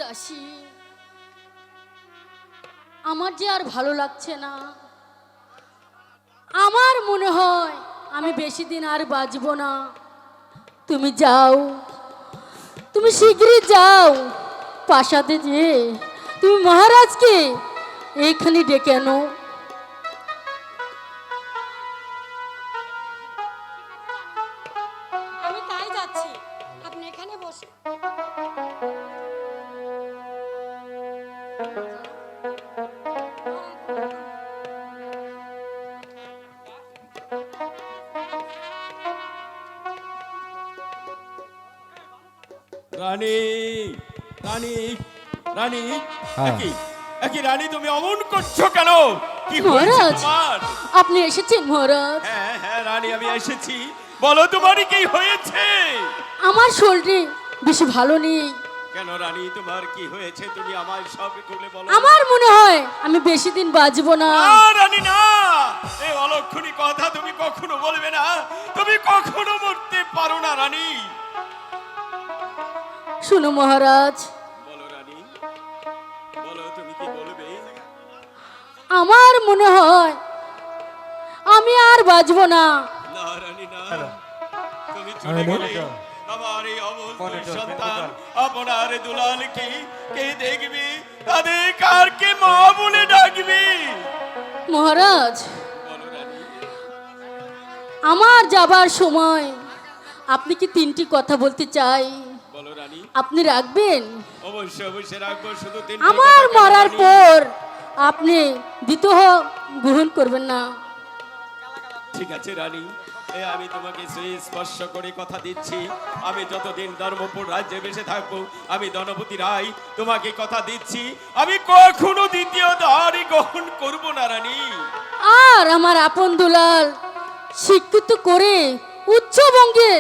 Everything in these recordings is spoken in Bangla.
দাসী, আমার যে আর ভালো লাগছে না। আমার মনে হয় আমি বেশি দিন আর বাঁচব না। তুমি যাও, তুমি শীঘ্রই যাও প্রাসাদে, যে তুমি মহারাজকে এইখানে ডেকে আনো। আমি তাই যাচ্ছি, আপনি এখানে বসে। রানী, রানী, রানী, হ্যাঁ। একই একই রানী, তুমি অমন করছো কেন? কি হয়েছে মহারাজ, তোমার? আপনি এসেছেন মহারাজ। হ্যাঁ হ্যাঁ রানী, আমি এসেছি। বলো তোমারই কি হয়েছে? আমার শরীরে বেশি ভালো নেই। কেন রানী, তোমার কি হয়েছে? তুমি আমায় সব খুলে বলো। আমার মনে হয় আমি বেশি দিন বাঁচব না। না রানী না, এই অলক্ষণী কথা তুমি কখনো বলবে না। তুমি কখনো মরতে পারো না রানী। শুনো মহারাজ, বলো রানী, বলো তুমি কি বলবে? আমার মনে হয় আমি আর বাঁচব না। না রানী না, তুমি চলে আরে গেলে মনিটর। আমার এই অবস্থ মনিটর, সন্তান মনিটর। আপনার দুলালকে কে দেখবে? তাদের কারকে মা বলে ডাকবে? মহারাজ, বলো রানী। আমার যাবার সময় আপনি কি তিনটি কথা বলতে চাই, বলো রানী। আপনি রাখবেন? অবশ্যই অবশ্যই রাখবো, শুধু তিনটি আমার কথা কেন মরার রানী? পর আপনি দ্বিতীয় গ্রহণ করবেন না। ঠিক আছে রানী, আমি তোমাকে সেই স্পর্শ করে কথা দিচ্ছি, আমি যতদিন ধর্মপুর রাজ্যে বেঁচে থাকবো, আমি ধনপতি রায় তোমাকে কথা দিচ্ছি, আমি কখনো দ্বিতীয় দাড়ি গ্রহণ করব না রানী। আর আমার আপন দুলাল শিক্ষিত করে উচ্চবঙ্গে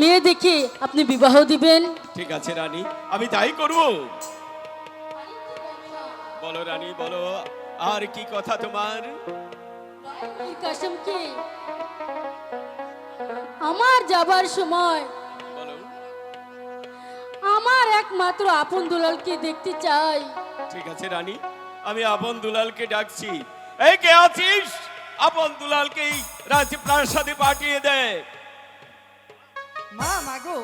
মেয়ে দেখে আপনি বিবাহ দিবেন। ঠিক আছে রানী, আমি তাই করব। বলো রানী, বলো আর কি কথা তোমার? কাসেমকে আমার যাবার সময় বলো। আমার একমাত্র আপন দুলালকে দেখতে চাই। ঠিক আছে রানী, আমি আপন দুলালকে ডাকছি। এই কে আছিস? আপন দুলালকে রাজপ্রাসাদে পাঠিয়ে দে। মা, মাগো,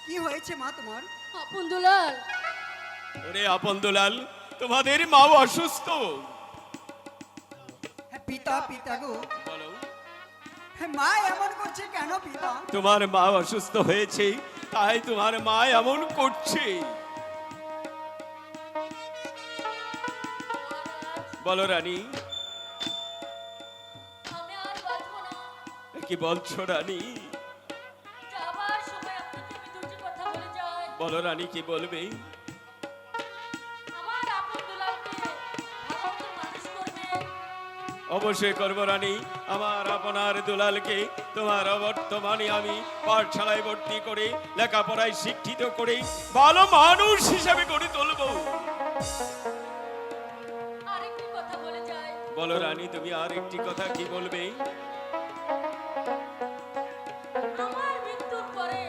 কি হয়েছে মা তোমার? আপন দুলাল, ওরে আপন দুলাল, তোমাদের মাও অসুস্থ। হ্যাঁ পিতা, পিতা গো, বলো। হ্যাঁ মা এমন করছে কেন পিতা? তোমার মা অসুস্থ হয়েছে, তাই তোমার মা এমন করছে। বলো রানী। আমি আর বাঁচব না। কি বলছো রানী? যাবার সময় আপনি কি দুটি কথা বলে যায়? বলো রানী, কি বলবে? আমার আপন দুলালকে ভালো করে মানুষ করবেন। অবশ্যই করবো রানী। আমার আপনার দুলালকে তোমার বর্তমানে আমি পাঠশালায় ভর্তি করে লেখাপড়ায় শিক্ষিত করে ভালো মানুষ হিসাবে গড়ে তুলবো। আরেকটি কথা বলে যায়। বলো রানী, তুমি আর একটি কথা কি বলবে? আমার মৃত্যুর পরে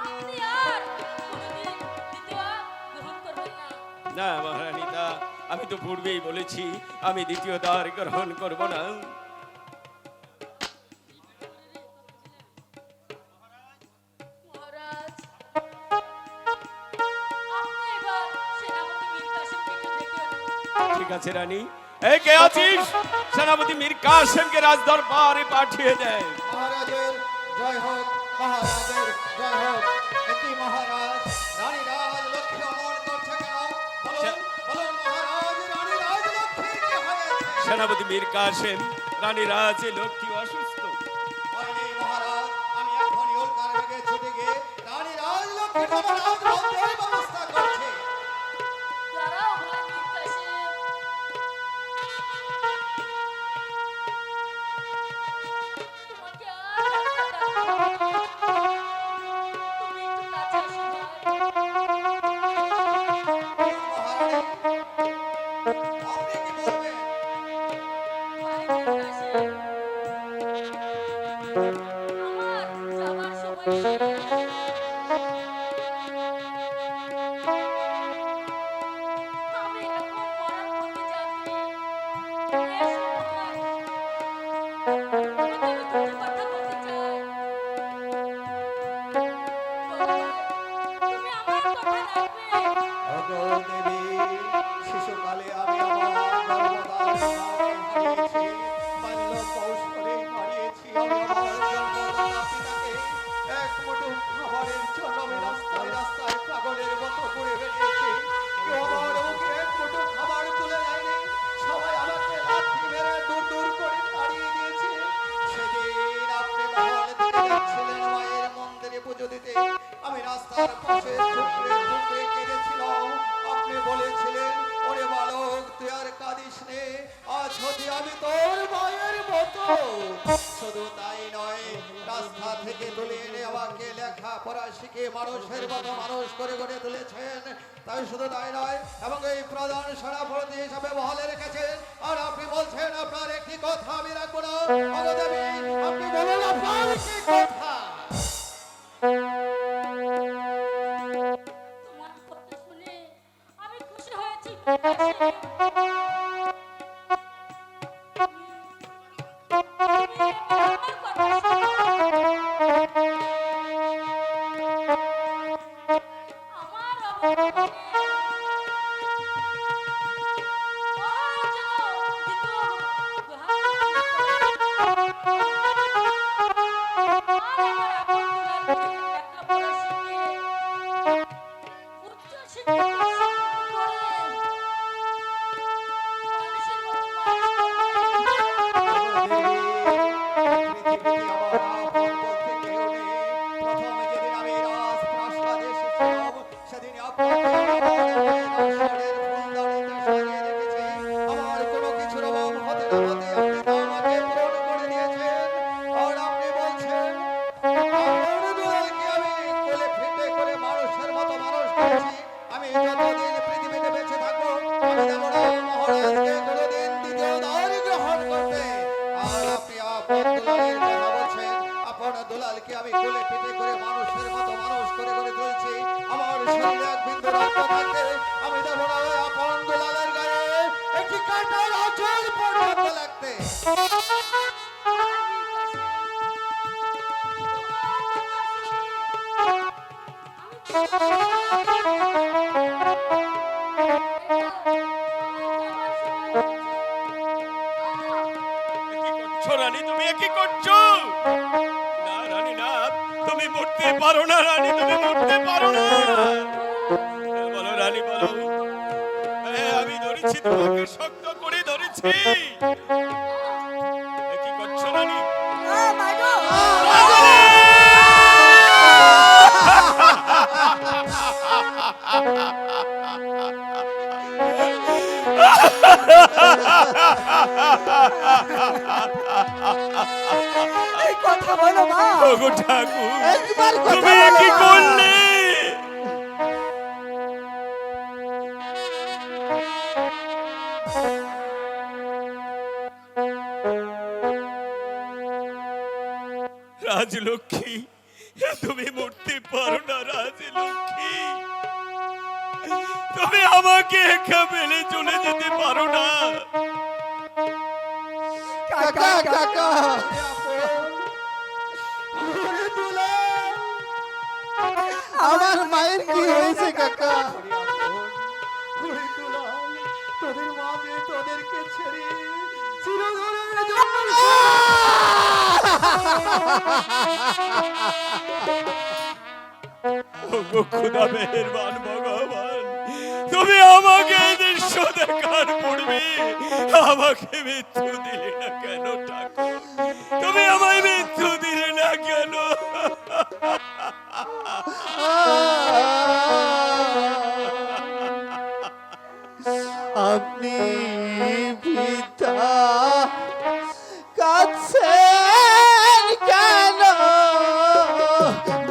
আপনি আর কোনোদিন দ্বিতীয় গ্রহণ করবেন না। না মহারানী, তা আমি তো পূর্বেই বলেছি আমি দ্বিতীয় দ্বার গ্রহণ করব না। মহারাজ, আপনি এবার সেনাপতি মীর কাসেমকে ডেকে আনুন। ঠিক আছে রানী। এই কে আছিস? সেনাপতি মীর কাসেমকে রাজ দরবারে পাঠিয়ে দেয়। মহারাজের জয় হোক, মহারাজের জয় হোক। এটি মহারাজ, রানী রাজলক্ষ্মী অমর করছে কেন? বলুন, বলুন মহারাজ, রানী রাজলক্ষ্মীর কি হয়েছে? সেনাপতি মীর কাসেম, রানী রাজ লক্ষ্মী অসুস্থ। হয়নি মহারাজ, আমি এখনই উল্কার বেগে ছুটে গিয়ে রানী রাজলক্ষ্মী মহারাজ রাজ্যের ব্যবস্থা করছি। দাঁড়াও ভাই মীর কাসেম। তোমাকে আর ডাক্তার ডাকবো না। তুমি একটু কাছে এসো ভাই। মহারানী, আপনি কি বলবেন? ভাই মীর কাসেম, আমার যাবার সময় আমি রাস্তায় পাগলের মতো ঘুরে বেরিয়েছি। কেউ আমার মুখে এক মুঠো খাবার তুলে দেয়নি। সবাই আমাকে লাথি মেরে দূর দূর করে তাড়িয়ে দিয়েছে। সেদিন আপনি মহল দিতে যাচ্ছিলেন মায়ের মন্দিরে পুজো দিতে। আমি রাস্তার পাশে ঠুকরে ঠুকরে কেঁদেছিলাম। আপনি বলেছিলেন, ওরে বালক তুই আর কাঁদিস নে, আজ হতে আমি তোর মায়ের মতো। শুধু তাই নয়, রাস্তা থেকে তুলে এনে আমাকে লেখাপড়া শিখে মানুষের মতো মানুষ করে গড়ে তুলেছেন। তাই শুধু তাই নয়, এবং এই প্রধান সেনাপতি হিসাবে বহালে রেখেছেন। আর আপনি বলছেন আপনার একটি কথা আমি রাখবো না। দেবী, আপনি বলুন আপনার কি কথা? তোমার কথা শুনে আমি খুশি হয়েছি। পৃথিবীতে আমার আপন বলতে কেউ নেই। প্রথম যেদিন আমি রাজপ্রাসাদে এসেছিলাম, সেদিন আপনাকে আমার দর্শনের ফুলদানিতে সাজিয়ে রেখেছি। আমার কোনো কিছুর অভাব হতে না হতে আপনি তা আমাকে পূরণ করে দিয়েছেন। আর আপনি বলছেন, আমার দুলালকে আমি কোলে ফিটে করে মানুষের মতো মানুষ করেছি। আমি যতদিন পৃথিবীতে বেঁচে থাকবো, আমি দেব না মহারাজকে কোনোদিন দ্বিতীয় দ্বার গ্রহণ করতে। আর আপনি আপন দুলালের কথা বলছেন, আপন দুলালকে আমি কোলে পিঠে করে মানুষের মতো মানুষ করে গড়ে তুলছি। আমার শরীরে এক বিন্দু রক্ত থাকতে আমি দেব না ওই আপন দুলালের গায়ে একটি কাঁটার আঁচল পর্যন্ত লাগতে। কি করছো রানী, তুমি কি করছো? না রানী না, তুমি মরতে পারো না রানী, তুমি মরতে পারো না। বলো রানী বলো, আমি ধরেছি তোমাকে, শক্ত করে ধরেছি। কি করছো রানী? এই কথা বলো মা। ওগো ঠাকুর, তুমি কি করলে? রাজলক্ষ্মী, তুমি মরতে পারো না রাজলক্ষ্মী। তুমি আমাকে একা ফেলে চলে যেতে পারো না। কাকা কাকা আমার মায়ের কি হয়েছে কাকা? তোদের মাঝে তোদেরকে ছেড়ে চিরদিনের জন্য ওগো খোদা মেহেরবান ভগবান, তুমি আমাকে এই দৃশ্য দেখার পূর্বে আমাকে মৃত্যু দিলে না কেন ঠাকুর? তুমি আমায় মৃত্যু দিলে না কেন? আপনি পিতা কাছে কেন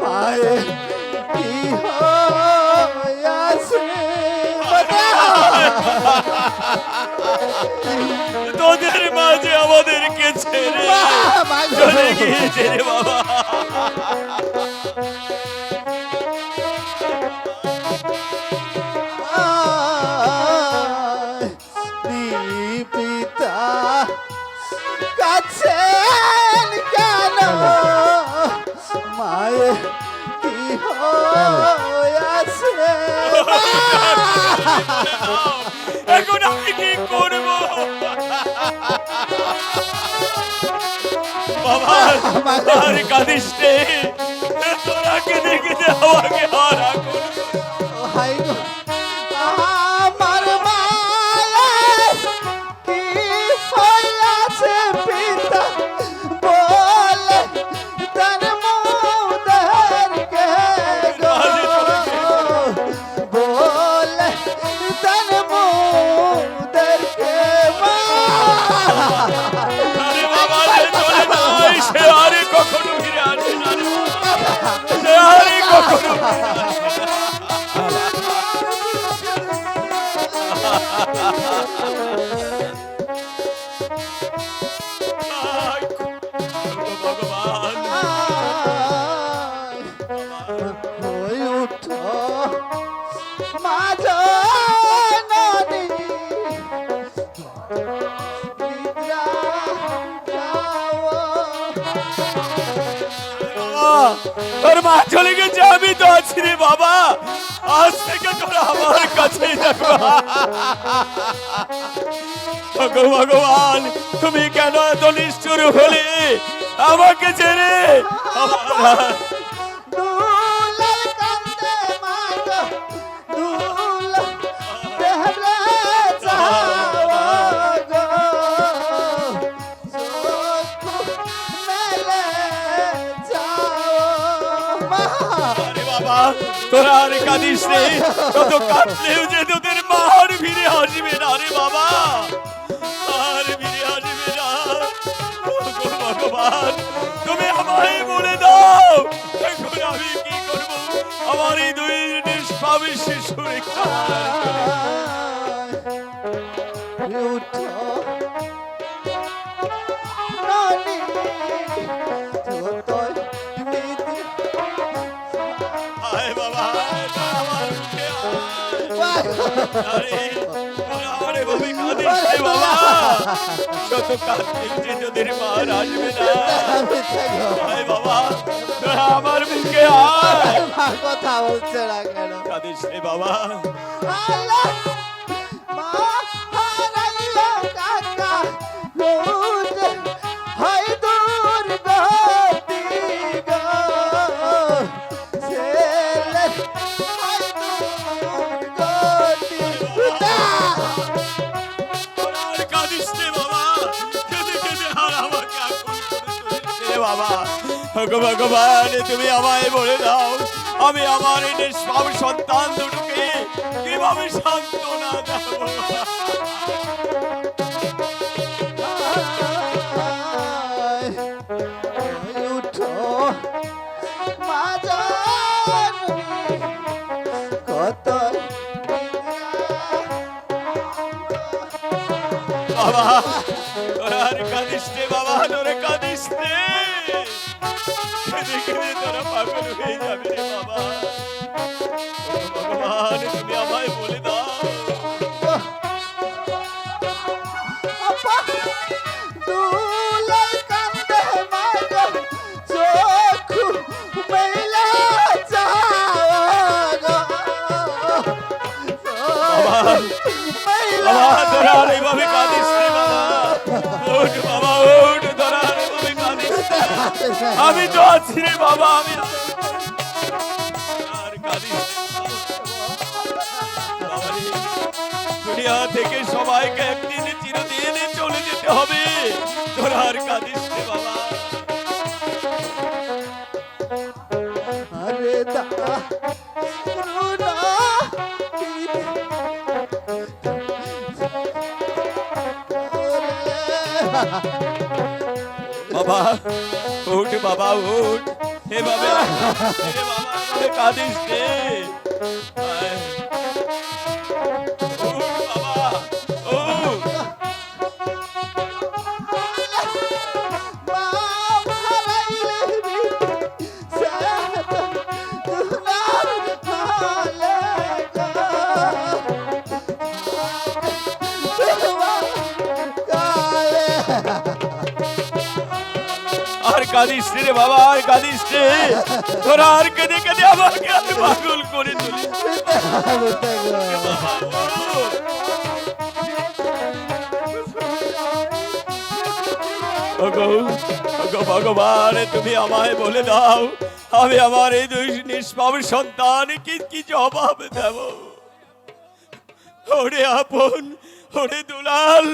মায়ের কি হইয়াছে তোদের মাঝে আমাদেরকে ছেড়ে চলে গিয়েছে রে বাবা। পিতা কাছে কেন মায়ের কি হইয়াছে এখন আমি কি করব বাবা? আর কাঁদিস রে, তোরা কে দেখে যে আমাকে হারা তোর মা চলে গেছে, আমি তো আছি রে বাবা। আজ থেকে তোরা আমার কাছেই থাকো। ওগো ভগবান, তুমি কেন এত নিষ্ঠুর হলে আমাকে ছেড়ে? আমার দুলাল কান্দে মাগো দুলাল দেহরে যাওয়া গো চোখ মেলে যাও মা আরে বাবা, তোরা আর কাঁদিস রে। কত কাঁদলেও যে তোদের মা আর ফিরে আসবে না রে বাবা, আর ফিরে আসবে না। ওগো ভগবান, তুমি আমায় বলে দাও, এখন আমি কি করব? আমার এই দুই নিষ্পাপী শিশু রেখে উঠো রানী যতই মিতি আয় বাবা, আমার মুখে আয়। আরে আরে বাবা, কাঁদিস রে বাবা। কত কাঁদলেও যে তোদের মা আর আসবে না। আমি থাকো আয় বাবা, তোরা আমার মুখে আয়। মা কথা বলছে না কেন কাঁদিস রে বাবা। আল্লাহ মা হারাইলো কাকা লুট হয় দূর গতি গো ছেলে হয় দূর গতি পিতা তোরা আর কাঁদিস রে বাবা। কেঁদে কেঁদে আর আমাকে আকুল করে তুলিস রে বাবা। ওগো ভগবান, তুমি আমায় বলে দাও, আমি আমার এই নিষ্পাপ সন্তান দুটোকে কিভাবে সান্ত্বনা দেব? উঠো মাজার কত বাবা, তোরা আর কাঁদিস রে বাবা, তোরা কাঁদিস রে। কেঁদে কেঁদে তোরা পাগল হয়ে যাবে রে বাবা। ওগো ভগবান, তুমি আমায় বলে দাও। আপা দুলাই কান্দে মাগো চোখ মেলা যাওয়া বাবা, বাবা, তোরা আর এইভাবে কাঁদিস রে বাবা। ওঠ বাবা, ওঠ, তোরা আর এইভাবে কাঁদিস না। আমি তো আছি রে বাবা, আমি আর কাঁদিস না। বাবা রে, দুনিয়া থেকে সবাইকে একদিন চিরদিন চলে যেতে হবে। তোরা আর কাঁদিস রে বাবা। আরে দা রুনা বাবা, উঠ বাবা, উঠ। হে বাবা, হে বাবা, আমাকে কাঁদিস রে। আয়। উঠ বাবা, উঠ। মা হারাইলে সাত দুনার হালে কালে আর কাঁদিস রে বাবা, আর কাঁদিস রে। তোরা আর কেঁদে কেঁদে আমাকে আর পাগল করে তুলিস। বাবা, উঠ। ওগো, ওগো ভগবান, তুমি আমায় বলে দাও, আমি আমার এই দুই নিষ্পাপ সন্তান কি জবাব দেব? ওরে আপন, ওরে দুলাল,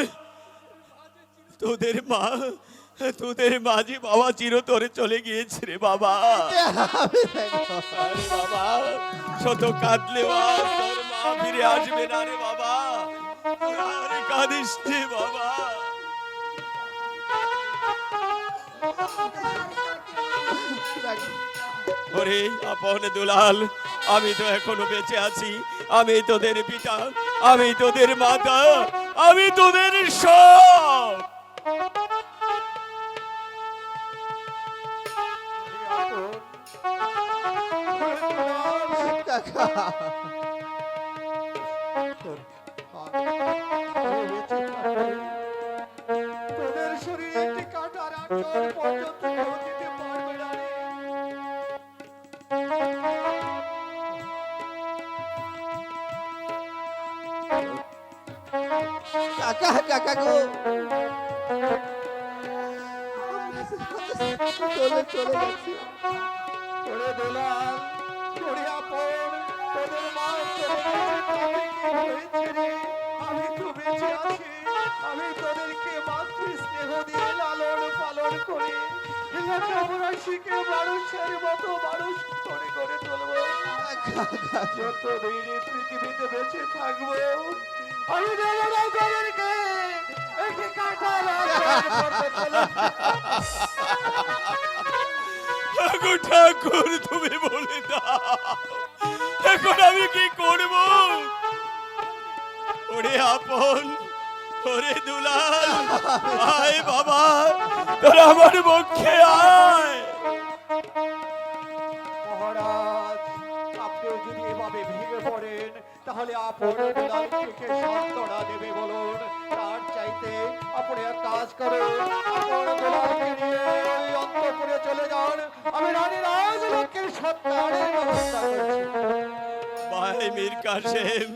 তোদের মাঝে বাবা চিরতরে চলে গিয়েছে রে বাবা। আরে বাবা, শত কাঁদলেও আর তোর মা ফিরে আসবে না রে বাবা। তোরা আর কাঁদিস রে বাবা। ওরে আপন দুলাল, আমি তো এখনো বেঁচে আছি। আমি তোদের পিতা, আমি তোদের মাতা, আমি তোদের সব। কাকা তোদের শরীরে একটি কাঁটার আঁচড় পর্যন্ত কেউ দিতে পারবে না রে। কাকা কাকা গো চলে চলে গেছি ওরে দোলাল ওরে আপন তোদের মা হয়েছে রে আমি তো বেঁচে আছি আমি তোদেরকে মাতৃ স্নেহ দিয়ে লালন পালন করে লেখাপড়া শিখে মানুষের মতো মানুষ করে করে তুলবো যতদিন এই পৃথিবীতে বেঁচে থাকবো আমি দেবো না তোদেরকে একটি কাঁটা ঠাকুর ঠাকুর তুমি বলে দাও এখন আমি কি করব? ওরে আপন ওরে দুলাল আয় বাবা তোরা আমার পক্ষে আয়। মহারাজ আপনি যদি এভাবে ভেঙে পড়েন তাহলে আপন দুলালকে সান্ত্বনা দেবে বলুন তার চাইতে আপনি এক কাজ করুন আপন দুলালকে নিয়ে ওই অন্তঃপুরে চলে যান আমি রানী রাজলক্ষ্মীর সৎকারের ব্যবস্থা করছি। ভাই মীর কাসেম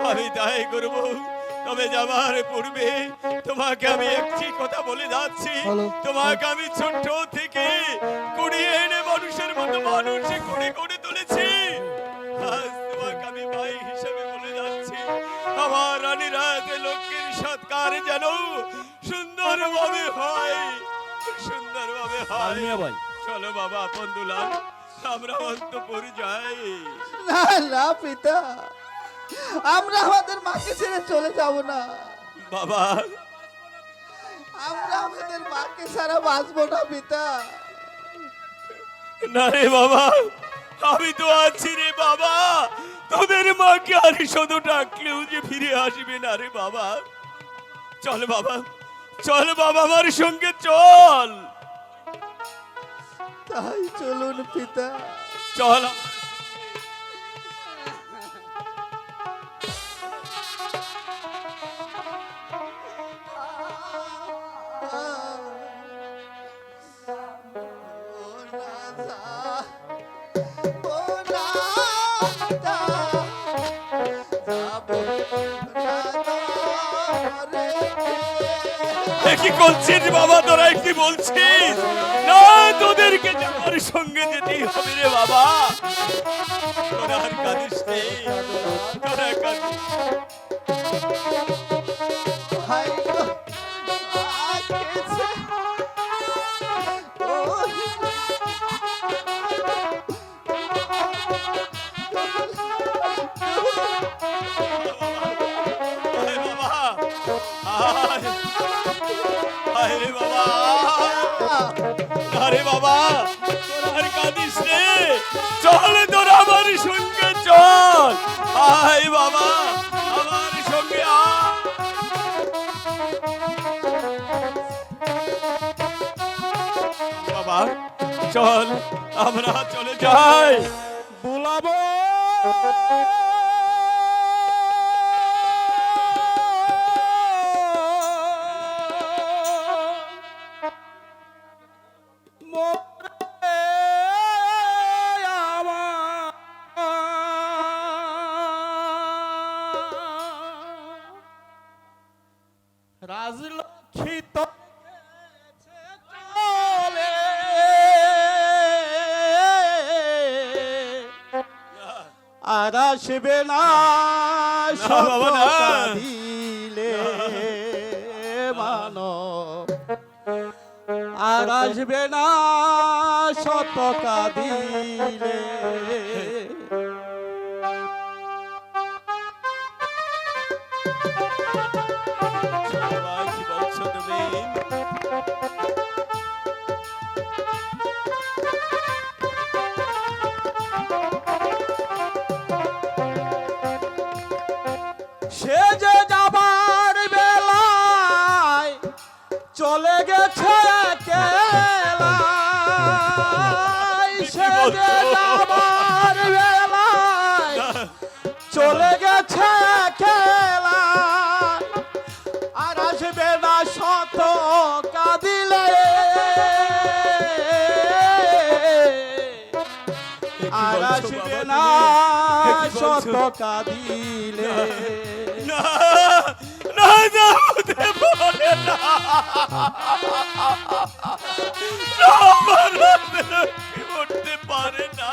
আমি তাই করব, তবে যাবার পূর্বে তোমাকে আমি একটি কথা বলে যাচ্ছি। তোমাকে আমি ছোট থেকে কুড়িয়ে এনে মানুষের মতো মানুষ করে করে তুলেছি। আজ তোমাকে আমি ভাই হিসেবে বলে যাচ্ছি আমার রানী রাজ লক্ষ্মীর সৎকার যেন সুন্দরভাবে হয়, সুন্দরভাবে হয়। চলো বাবা আপন দুলাল আমরা অন্তঃপুর যাই। না না পিতা আমরা আমাদের মাকে ছেড়ে চলে যাব না বাবা আমরা আমাদের মাকে ছাড়া বাঁচবো না পিতা না রে বাবা আমি তো আছি রে বাবা, তোদের মাকে আর শুধু ডাকলেও যে ফিরে আসবে না রে বাবা। চল বাবা চল বাবা আমার সঙ্গে চল। তাই চলুন পিতা চল কি করছিস বাবা তোরা কি বলছিস? না তোদেরকে আমার সঙ্গে যেতেই হবে রে বাবা। তোরা আর কাঁদিস নে, তোরা কাঁদিস। হাই গো আকেছে আয় বাবা আয় আয় রে বাবা আরে বাবা তোরা আর কাঁদিস রে, চল তোরা আমার সঙ্গে চল। আয় বাবা আমার সঙ্গে আয়। বাবা চল আমরা চলে যাই। বুলাবো রাজলক্ষ্মী তো চলে আর আসবে না বাবা, না। দিলে মানব আর আসবে না শতকা দিলে বাবা, কি বলছো তুমি? সে যে যাবার বেলায় চলে গেছে একলাই সে যে যাবার বেলায় চলে গেছে একলা আর আসবে না শত কাঁদিলে আর আসবে না শত কাঁদিলে না না রাজা হতে পারে না। আমার রাজলক্ষ্মী উঠতে পারে না,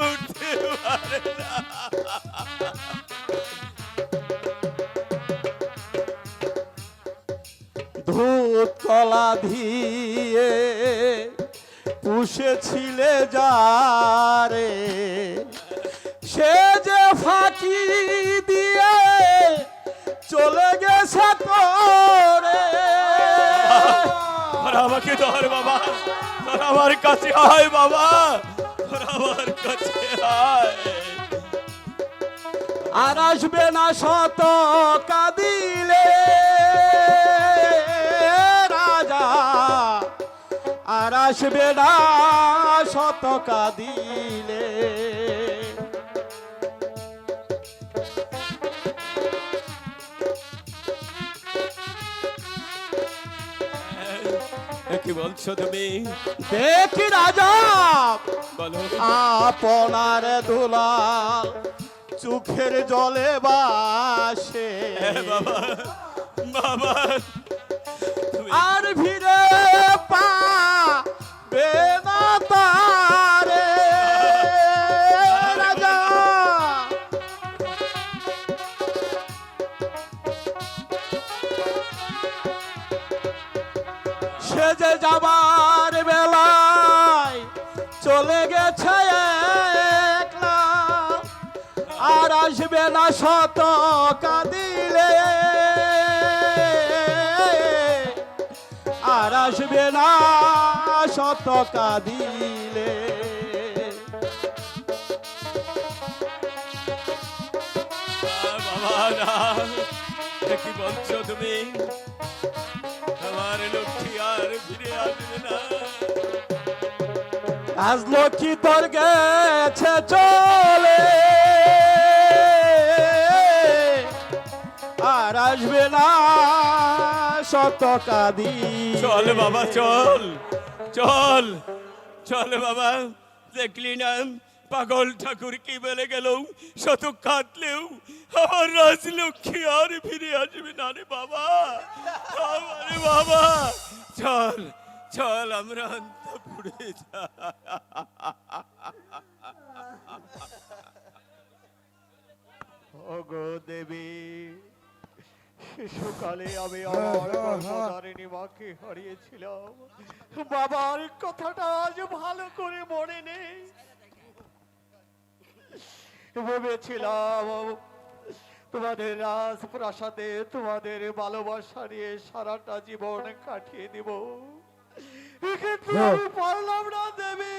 উঠতে পারে না। দুধ কলা দিয়ে পুষেছিলে যারে, সে যে ফাঁকি দিয়ে চলে গেছে তোরে। তোরা আমাকে ধর বাবা, তোরা আমার কাছে আয় বাবা, তোরা আমার কাছে আয়। আর আসবে না শত কাঁদিলে রাজা, আর আসবে না শত কাঁদিলে। কি বলছো তুমি? দেখি রাজা বলো। আপনার দুলাল চোখের জলে বাসে, বাবা বাবা তুমি আর ভিড়ে পা বেনা তারে রাজা। সে যে যাবার বেলায় চলে গেছে একলা, আর আসবে না শত কাঁদিলে, আর আসবে না শত কাঁদিলে। বাবা না, কি বলছো তুমি? আমার লক্ষ্মী আর ফিরে আসবে না। আজ লক্ষ্মী তোর গেছে চলে, আর আসবে না শত কাঁদি। চল বাবা চল, চল চল বাবা। দেখলি না পাগল ঠাকুর কি বলে গেল? শত কাঁদলেও আমার রাজলক্ষ্মী আর ফিরে আসবে না রে বাবা। আরে বাবা চল চল, আমরা অন্তঃপুরে যা। ওগো দেবী, শিশুকালে আমি আমার গর্ভধারিণী মাকে হারিয়েছিলাম। বাবার কথাটা আজ ভালো করে মনে নেই। ভেবেছিলাম তোমাদের রাজপ্রাসাদে তোমাদের ভালোবাসা নিয়ে সারাটা জীবন কাটিয়ে দিব, কিন্তু আমি পারলাম না দেবী।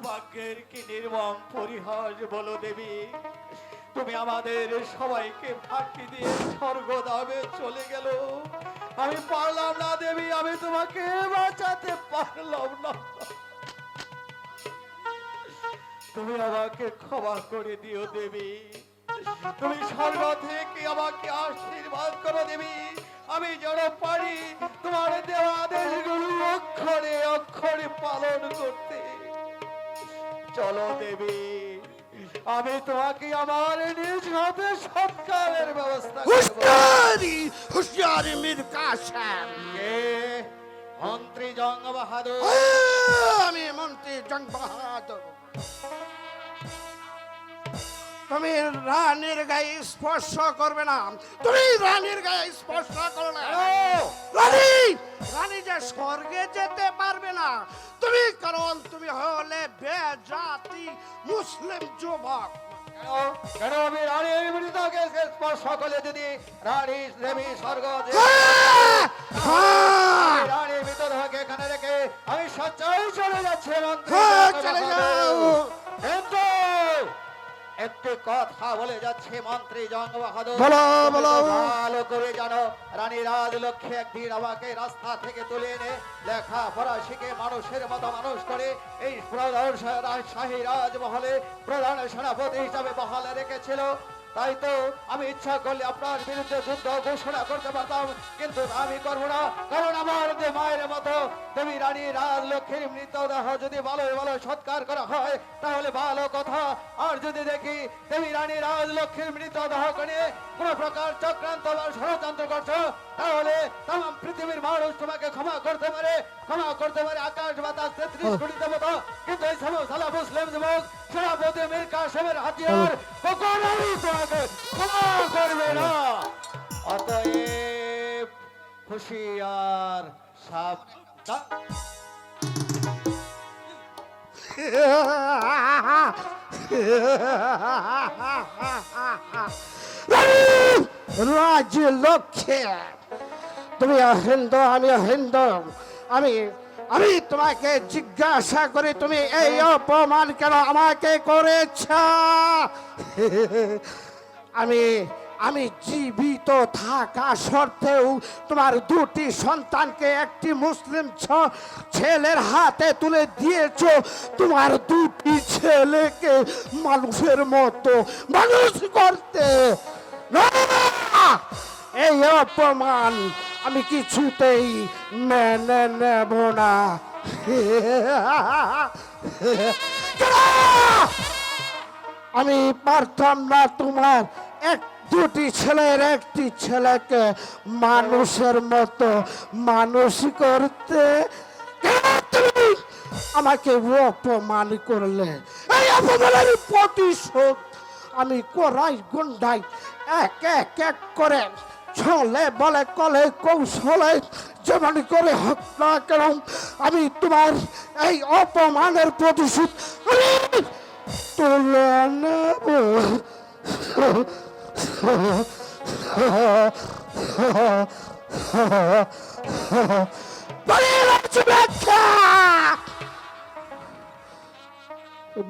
ভাগ্যের কি নির্মম পরিহাস বলো দেবী। তুমি আমাদের সবাইকে ফাঁকি দিয়ে স্বর্গধামে চলে গেল। আমি পারলাম না দেবী, আমি তোমাকে বাঁচাতে পারলাম না। তুমি আমাকে ক্ষমা করে দিও দেবী। তুমি স্বর্গ থেকে আমাকে আশীর্বাদ করো দেবী। আমি যেন পারি তোমার দেওয়া আদেশগুলো অক্ষরে অক্ষরে পালন করতে। চলো দেবী, আমি তোমাকে আমার নিজ হাতে সৎকারের ব্যবস্থা করব। হুঁশিয়ারি, হুঁশিয়ারি মীর কাসেম। কে? মন্ত্রী জং বাহাদুর। আমি মন্ত্রী জং বাহাদুর। তুমি রানীর গায়ে স্পর্শ করবে না, তুমি রানীর গায়ে স্পর্শ করলে রানী, রানী যে স্বর্গে যেতে পারবে না তুমি, কারণ তুমি হলে বেজাতি মুসলিম যুবক। কেন আমি রানীর বিরুদ্ধে স্পর্শ করলে যদি রানী দেবী স্বর্গ রানীর ভিতর হকে এখানে রেখে আমি সচ্চাই চলে যাচ্ছি মন্ত্রী। চলে যাও। কিন্তু একটি কথা বলে যাচ্ছে মন্ত্রী জং বাহাদুর। বলো, বলো। ভালো করে জানো, রানী রাজলক্ষ্মী একদিন আমাকে রাস্তা থেকে তুলে এনে লেখাপড়া শিখে মানুষের মতো মানুষ করে এই শাহী রাজমহলে প্রধান সেনাপতি হিসাবে বহালে রেখেছিল। তাই তো আমি ইচ্ছা করলে আপনার বিরুদ্ধে যুদ্ধ ঘোষণা করতে পারতাম, কিন্তু আমি করবো না। কারণ আমার যে মায়ের মতো দেবী রানী রাজলক্ষ্মীর মৃতদেহ যদি ভালো ভালো সৎকার করা হয় তাহলে ভালো কথা। আর যদি দেখি দেবী রানী রাজলক্ষ্মীর মৃতদেহকে নিয়ে কোন প্রকার চক্রান্ত বা ষড়যন্ত্র করছো, তাহলে তাম পৃথিবীর মানুষ তোমাকে ক্ষমা করতে পারে, ক্ষমা করতে পারে আকাশ বাতাস 33 কোটি দেবতা, কিন্তু এই সমস্ত সালা মুসলিম যুবক সেনাপতি মীর কাসেমের হাতিয়ার কখনোই তোমাকে ক্ষমা করবে না। অতএব হুঁশিয়ার সাবধান। রাজলক্ষ্মী, তুমি হিন্দু, আমি হিন্দু। আমি আমি তোমাকে জিজ্ঞাসা করি, তুমি এই অপমান কেন আমাকে করেছ? আমি আমি জীবিত থাকা সত্ত্বেও তোমার দুটি সন্তানকে একটি মুসলিম ছেলের হাতে তুলে দিয়েছো। তোমার দুটি ছেলেকে মানুষের মতো মানুষ করতে না! এই অপমান আমি কিছুতেই মেনে নেব না। আমি পারতাম না তোমার দুটি ছেলের একটি ছেলেকে মানুষের মতো মানুষ করতে। কেন তুমি আমাকে অপমান করলে? এই অপমানের প্রতিশোধ আমি করাই গুন্ডাই এক এক এক করে ছলে বলে কলে কৌশলে যেমন করে হোক না কেন আমি তোমার এই অপমানের প্রতিশোধ আমি তুলে নেব।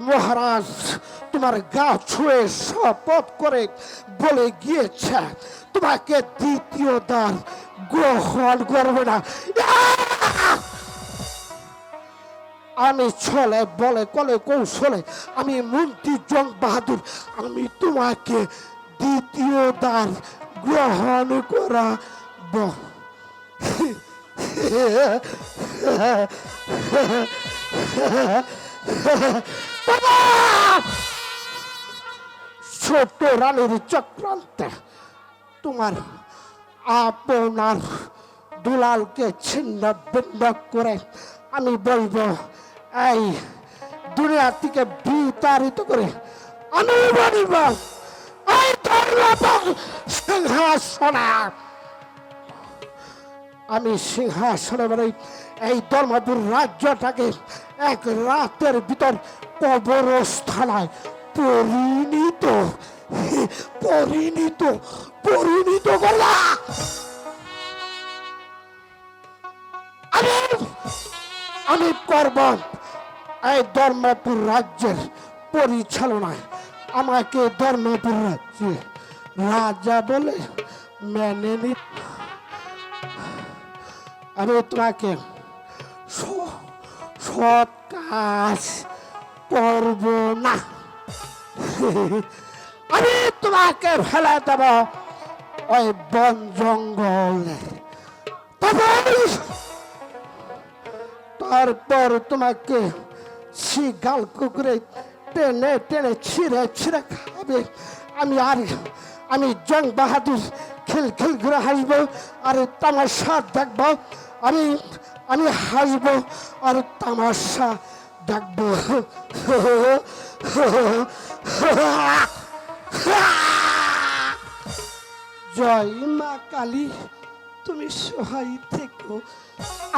মহারাজ তোমার গা ছুঁয়ে শপথ করে বলে গিয়েছে তোমাকে দ্বিতীয় দান গ্রহণ করবে না। আমি ছলে বলে কলে কৌশলে আমি মন্ত্রী জং বাহাদুর, আমি তোমাকে দ্বিতীয় দান গ্রহণ করাব। ছোট রানীর চক্রান্তে তোমার আপনার দুলালকে ছিন্ন ভিন্ন করে আমি বলবো এই দুনিয়া থেকে বিতাড়িত করে আমি বলব এই ধর্মপুর সিংহাসনে, আমি সিংহাসনে মানে এই ধর্মপুর রাজ্যটাকে এক রাতের ভিতর কবরস্থানায় পরিণত পরিণত পরিণত করলা। আমি করব এই ধর্মপুর রাজ্যের পরিচালনায়। আমাকে ধর্মপুর রাজ্যে রাজা বলে মেনে নি। আমি তোমাকে সৎ কাজ করব না। আমি তোমাকে ফেলে দেব ওই বন জঙ্গলে। তারপর তোমাকে শিগাল কুকুরে টেনে টেনে ছিঁড়ে ছিঁড়ে খাবে। আমি জং বাহাদুর খিল খিল করে হাসবো আর তামাশা দেখবো। আমি হাসবো আর তামাশা দেখবো। জয় মা কালী, তুমি সহায় থেকো।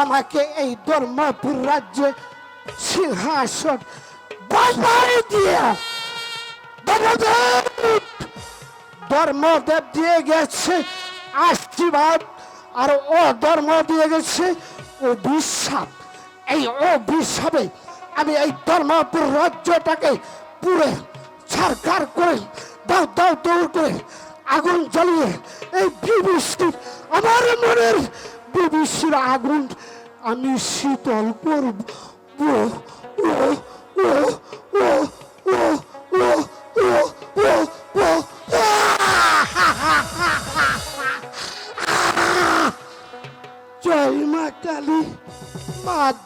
আমাকে এই ধর্মপুর রাজ্যে সিংহাসন বসাই দিয়ে ধর্মদেব দিয়ে গেছে আশীর্বাদ, আর ও ধর্ম দিয়ে গেছে অভিশাপ। এই অভিশাপে আমি এই ধর্মপুর রাজ্যটাকে পুরে ছারখার করে দাও দাও দৌড় করে আগুন জ্বালিয়ে এই বিভীষির আমার মনের বিভীষির আগুন আমি শীতল করব। ও ও ও ও ও ও ও ও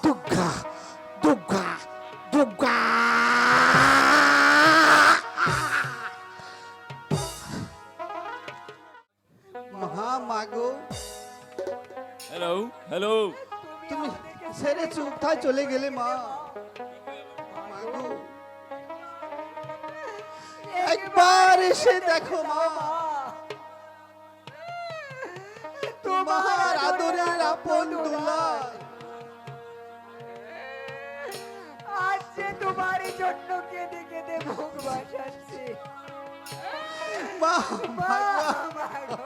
দুর্গা দুর্গা দুর্গা মা মাগো হ্যালো হ্যালো তুমি ছেড়ে কোথায় চলে গেলে মা মাগো একবার এসে দেখো মা তোমার আদরের আপন দুলাল আজ যে তোমার জন্য কেঁদে কেঁদে ভোগ বাসাচ্ছে মা মা, মা মা গো।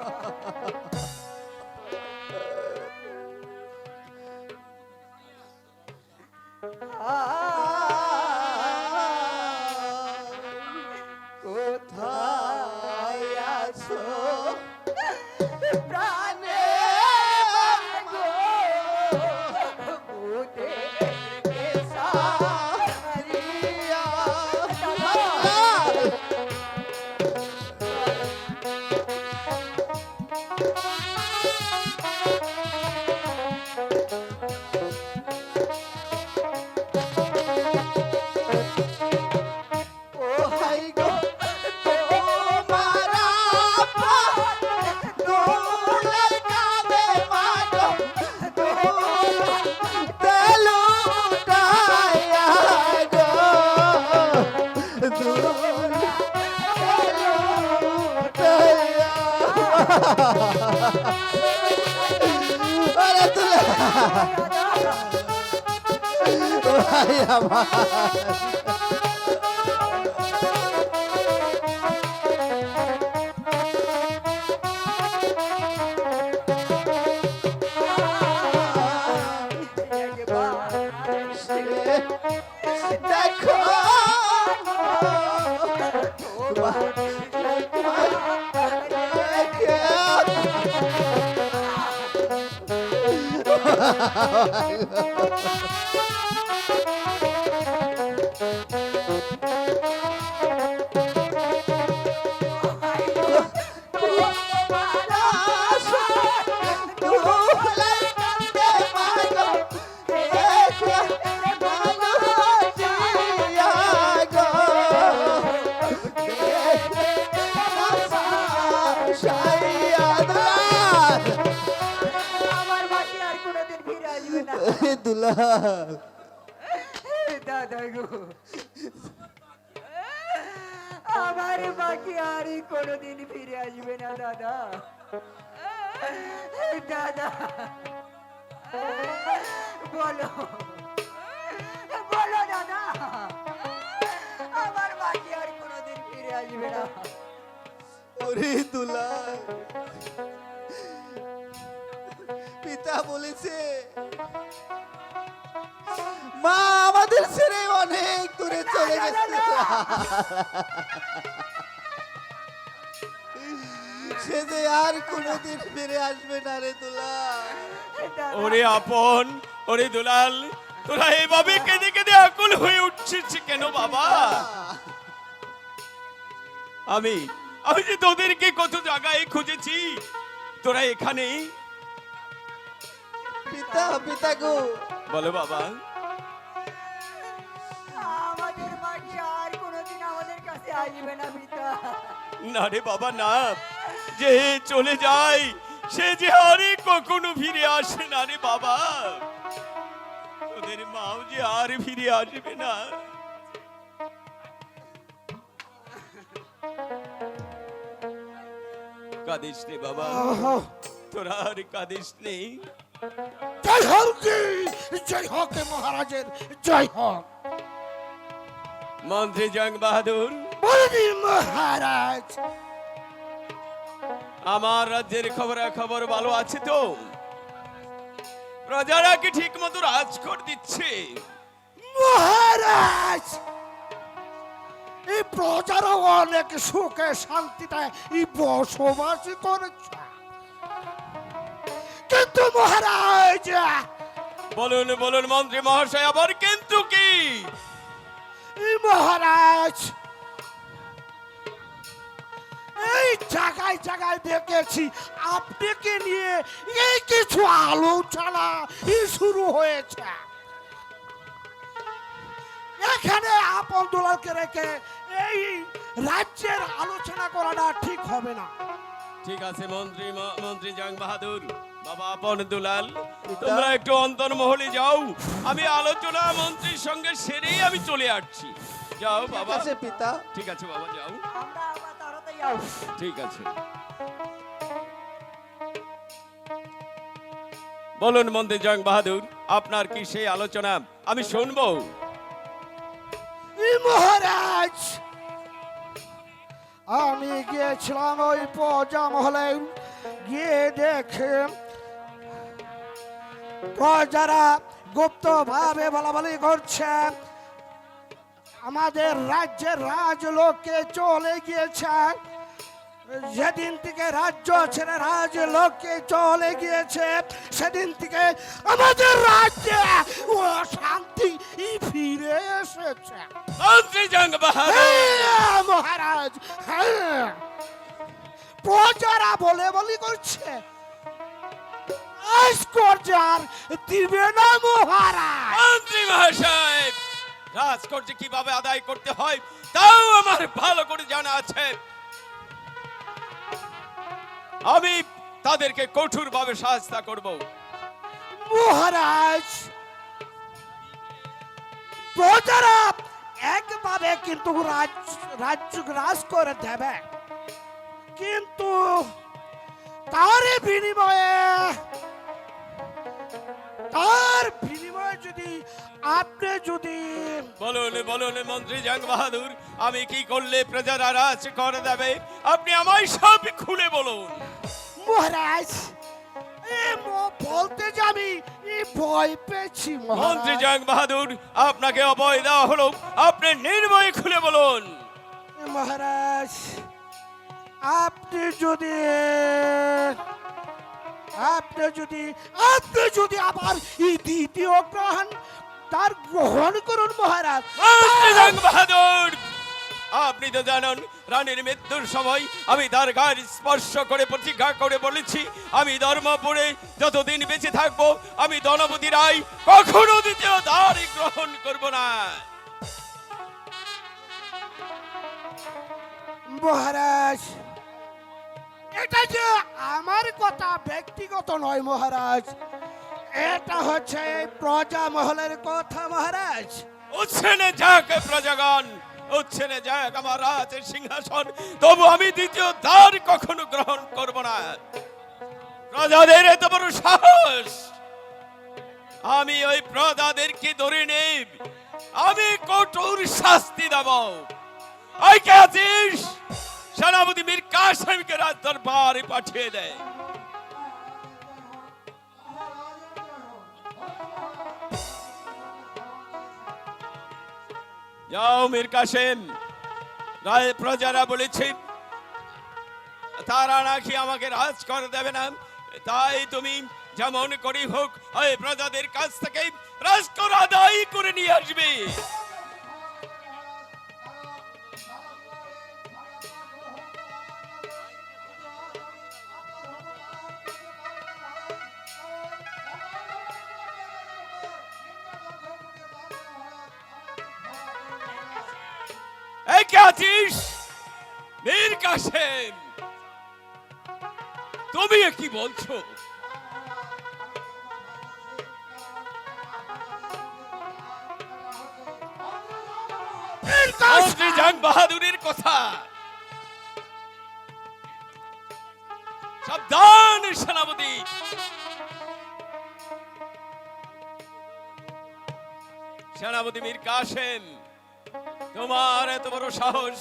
কোথায় আছো প্রাণে মাগো, ভূতে সারিয়া। ও হাই গো তোমার আপন দুলাল কাঁদে মা গো তেলুটায়া গো তেলুটায়া আরে তুলা ও হাই আমার দেখো আমার বাকি আর কোনোদিন ফিরে আসবে না দুলাল দাদা গো, আমার বাকি আর কোনোদিন ফিরে আসবে না দাদা দাদা বলো বলো দাদা, আমার বাকি আর কোনোদিন ফিরে আসবে না। ওরে দুলাল পিতা বলেছে মা আমাদের ছেড়ে অনেক দূরে চলে গেছে সে যে আর কোনোদিন ফিরে আসবে না রে দুলাল ওরে আপন ওরে দুলাল তোরা এইভাবে কেঁদে কেঁদে আকুল হয়ে উঠছিস কেন বাবা আমি আমি যে তোদেরকে কত জায়গায় খুঁজেছি তোরা এখানে পিতা পিতা গো বলো বাবা আমাদের বাকি আর কোনোদিন আমাদের কাছে আসবে না পিতা। না রে বাবা না যে চলে যায় সে যে আরে কখনো ফিরে আসে না রে বাবা তোদের মাও যে আর ফিরে আসবে না কাঁদিস নে বাবা তোরা আর কাঁদিস নে জয় হোক জয় হোক মহারাজের জয় হোক মন্ত্রী জং বাহাদুর বলবি মহারাজ আমার রাজ্যের খবর ভালো আছে তো প্রজারা কি ঠিক মতো রাজকর দিচ্ছে মহারাজ এই প্রজারা অনেক সুখে শান্তিতে এই বসবাস করেছে, কিন্তু মহারাজ বলুন বলুন মন্ত্রী মহাশয় আবার কিন্তু কি এই মহারাজ এই জায়গায় জায়গায় দেখেছি আপনাকে নিয়ে এই কিছু আলোচনা শুরু হয়েছে। এখানে আপন দুলালকে রেখে এই রাজ্যের আলোচনা করাটা ঠিক হবে না। ঠিক আছে মন্ত্রী জং বাহাদুর, বাবা আপন দুলাল, তোমরা একটু অন্তর্মহলে যাও, আমি আলোচনা মন্ত্রীর সঙ্গে সেরেই আমি চলে আসছি। যাও ঠিক বাবা। আছে পিতা। ঠিক আছে বাবা, যাও। আমরা আবার তাড়াতাড়ি যাও। ঠিক আছে। বলুন মন্ত্রী জং বাহাদুর, আপনার কি সেই আলোচনা আমি শুনবো? মহারাজ, আমি গিয়েছিলাম ওই প্রজা মহলে, গিয়ে দেখে প্রজারা গুপ্ত ভাবে বলাবলি করছে আমাদের রাজ্যের রাজলোককে চলে গিয়েছে। যেদিন থেকে রাজ্য ছেড়ে রাজলোককে চলে গিয়েছে সেদিন থেকে আমাদের রাজ্যে শান্তি ফিরে এসেছে। মন্ত্রী জং বাহাদুর, হ্যাঁ, মহারাজ, হ্যাঁ, প্রজারা বলে বলি করছে আজকর্যার দিবে না মহারাজ। মন্ত্রী মহাশয়, রাজকর্য কিভাবে আদায় করতে হয় তাও আমার ভালো করে জানা আছে। আমি তাদেরকে কঠোরভাবে শাস্তি করব। মহারাজ, প্রজারা একভাবে কিন্তু রাজ্য রাজ করে দেবে, কিন্তু তার বিনিময়ে যদি বলুন মন্ত্রী জং বাহাদুর, আমি কি করলে প্রজারা রাজ করে দেবে? আপনি আমায় সব খুলে বলুন। মহারাজ, বলতে যে আমি ভয় পেয়েছি মন্ত্রী মহারাজ। জং বাহাদুর, আপনাকে অভয় দেওয়া হলো, আপনি নির্ভয়ে খুলে বলুন। মহারাজ, আপনি যদি আবার এই দ্বিতীয় গ্রহণ তার গ্রহণ করুন মহারাজ। মন্ত্রী জং বাহাদুর, আপনি তো জানেন রানীর মৃত্যুর সময় আমি তার গায়ে স্পর্শ করে প্রতিজ্ঞা করে বলেছি আমি ধর্মপুরে যতদিন বেঁচে থাকবো আমি ধনপতি রায় কখনো দ্বিতীয় দ্বার গ্রহণ করব না। মহারাজ, এটা যে আমার কথা ব্যক্তিগত নয় মহারাজ, এটা হচ্ছে এই প্রজা মহলের কথা মহারাজ। উচ্ছেনে যাক প্রজাগণ, উচ্ছেনে যাক আমার রাজের সিংহাসন, তবু আমি দ্বিতীয় দ্বার কখনো গ্রহণ করব না। প্রজাদের এত বড় সাহস, আমি ওই প্রজাদেরকে ধরে নেব, আমি কঠোর শাস্তি দেব। ওই কে আছিস? সেনাপতি মীর কাসেমকে রাজ দরবারে পাঠিয়ে দেয়। যাও মীর কাসেম, রায় প্রজারা বলেছে তারা নাকি আমাকে রাজ করে দেবে না, তাই তুমি যেমন করি হোক ওই প্রজাদের কাছ থেকে রাজকর আদায় করে নিয়ে আসবে। এই কে আছিস? মীর কাসেম, তুমি এ কি বলছো? মন্ত্রী জং বাহাদুরের কথা। সাবধান সেনাপতি। সেনাপতি মীর কাসেম, তোমার এত বড় সাহস!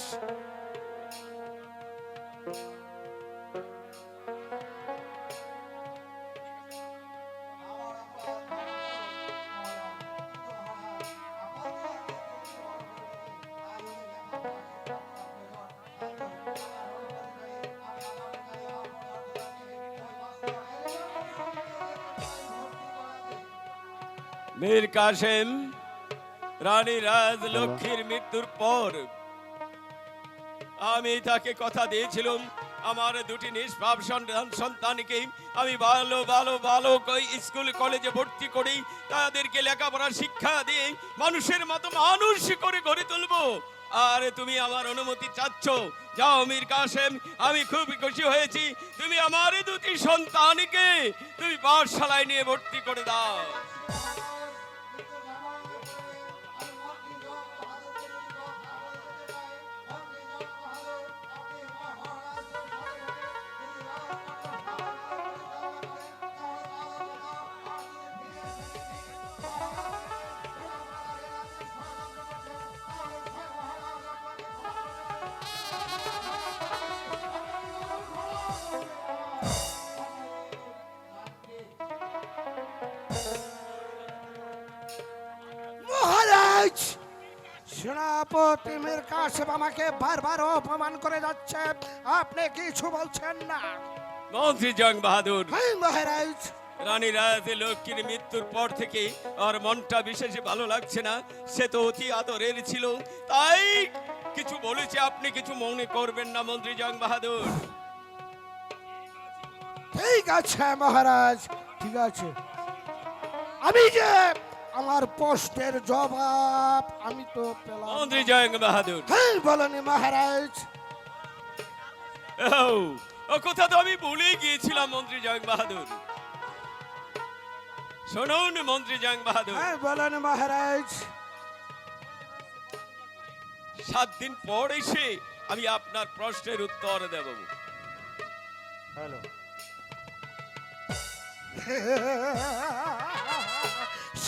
মীর কাসেম, রানী রাজলক্ষ্মীর মৃত্যুর পর আমি তাকে কথা দিয়েছিলাম আমার দুটি নিষ্পাপ সন্তানকে আমি ভালো ভালো ভালো স্কুল কলেজে ভর্তি করি, তাদেরকে লেখাপড়া শিক্ষা দিয়ে মানুষের মতো মানুষ করে গড়ে তুলবো। আর তুমি আমার অনুমতি চাচ্ছ? যাও মীর কাসেম, আমি খুব খুশি হয়েছি। তুমি আমার দুটি সন্তানকে তুমি পাঠশালায় নিয়ে ভর্তি করে দাও। মহারাজ, সেনাপতি মীর কাসেম আমাকে বারবার অপমান করে যাচ্ছে, আপনি কিছু বলছেন না। মন্ত্রী জং বাহাদুর, হ্যাঁ মহারাজ। রানী রাজে লক্ষ্মীর মৃত্যুর পর থেকে আর মনটা বিশেষ ভালো লাগছে না। সে তো অতি আদরের ছিল, তাই কিছু বলেছে, আপনি কিছু মনে করবেন না মন্ত্রী জং বাহাদুর। ঠিক আছে মহারাজ, ঠিক আছে। আমি যে আমার প্রশ্নের জবাব আমি তো পেলাম। মন্ত্রী জং বাহাদুর, হ্যাঁ বলেন মহারাজ। ও কথা তো আমি ভুলে গিয়েছিলাম মন্ত্রী জং বাহাদুর। শুনুন মন্ত্রী জং বাহাদুর, হ্যাঁ বলেন মহারাজ। 7 দিন পর এসে আমি আপনার প্রশ্নের উত্তর দেব। হ্যালো।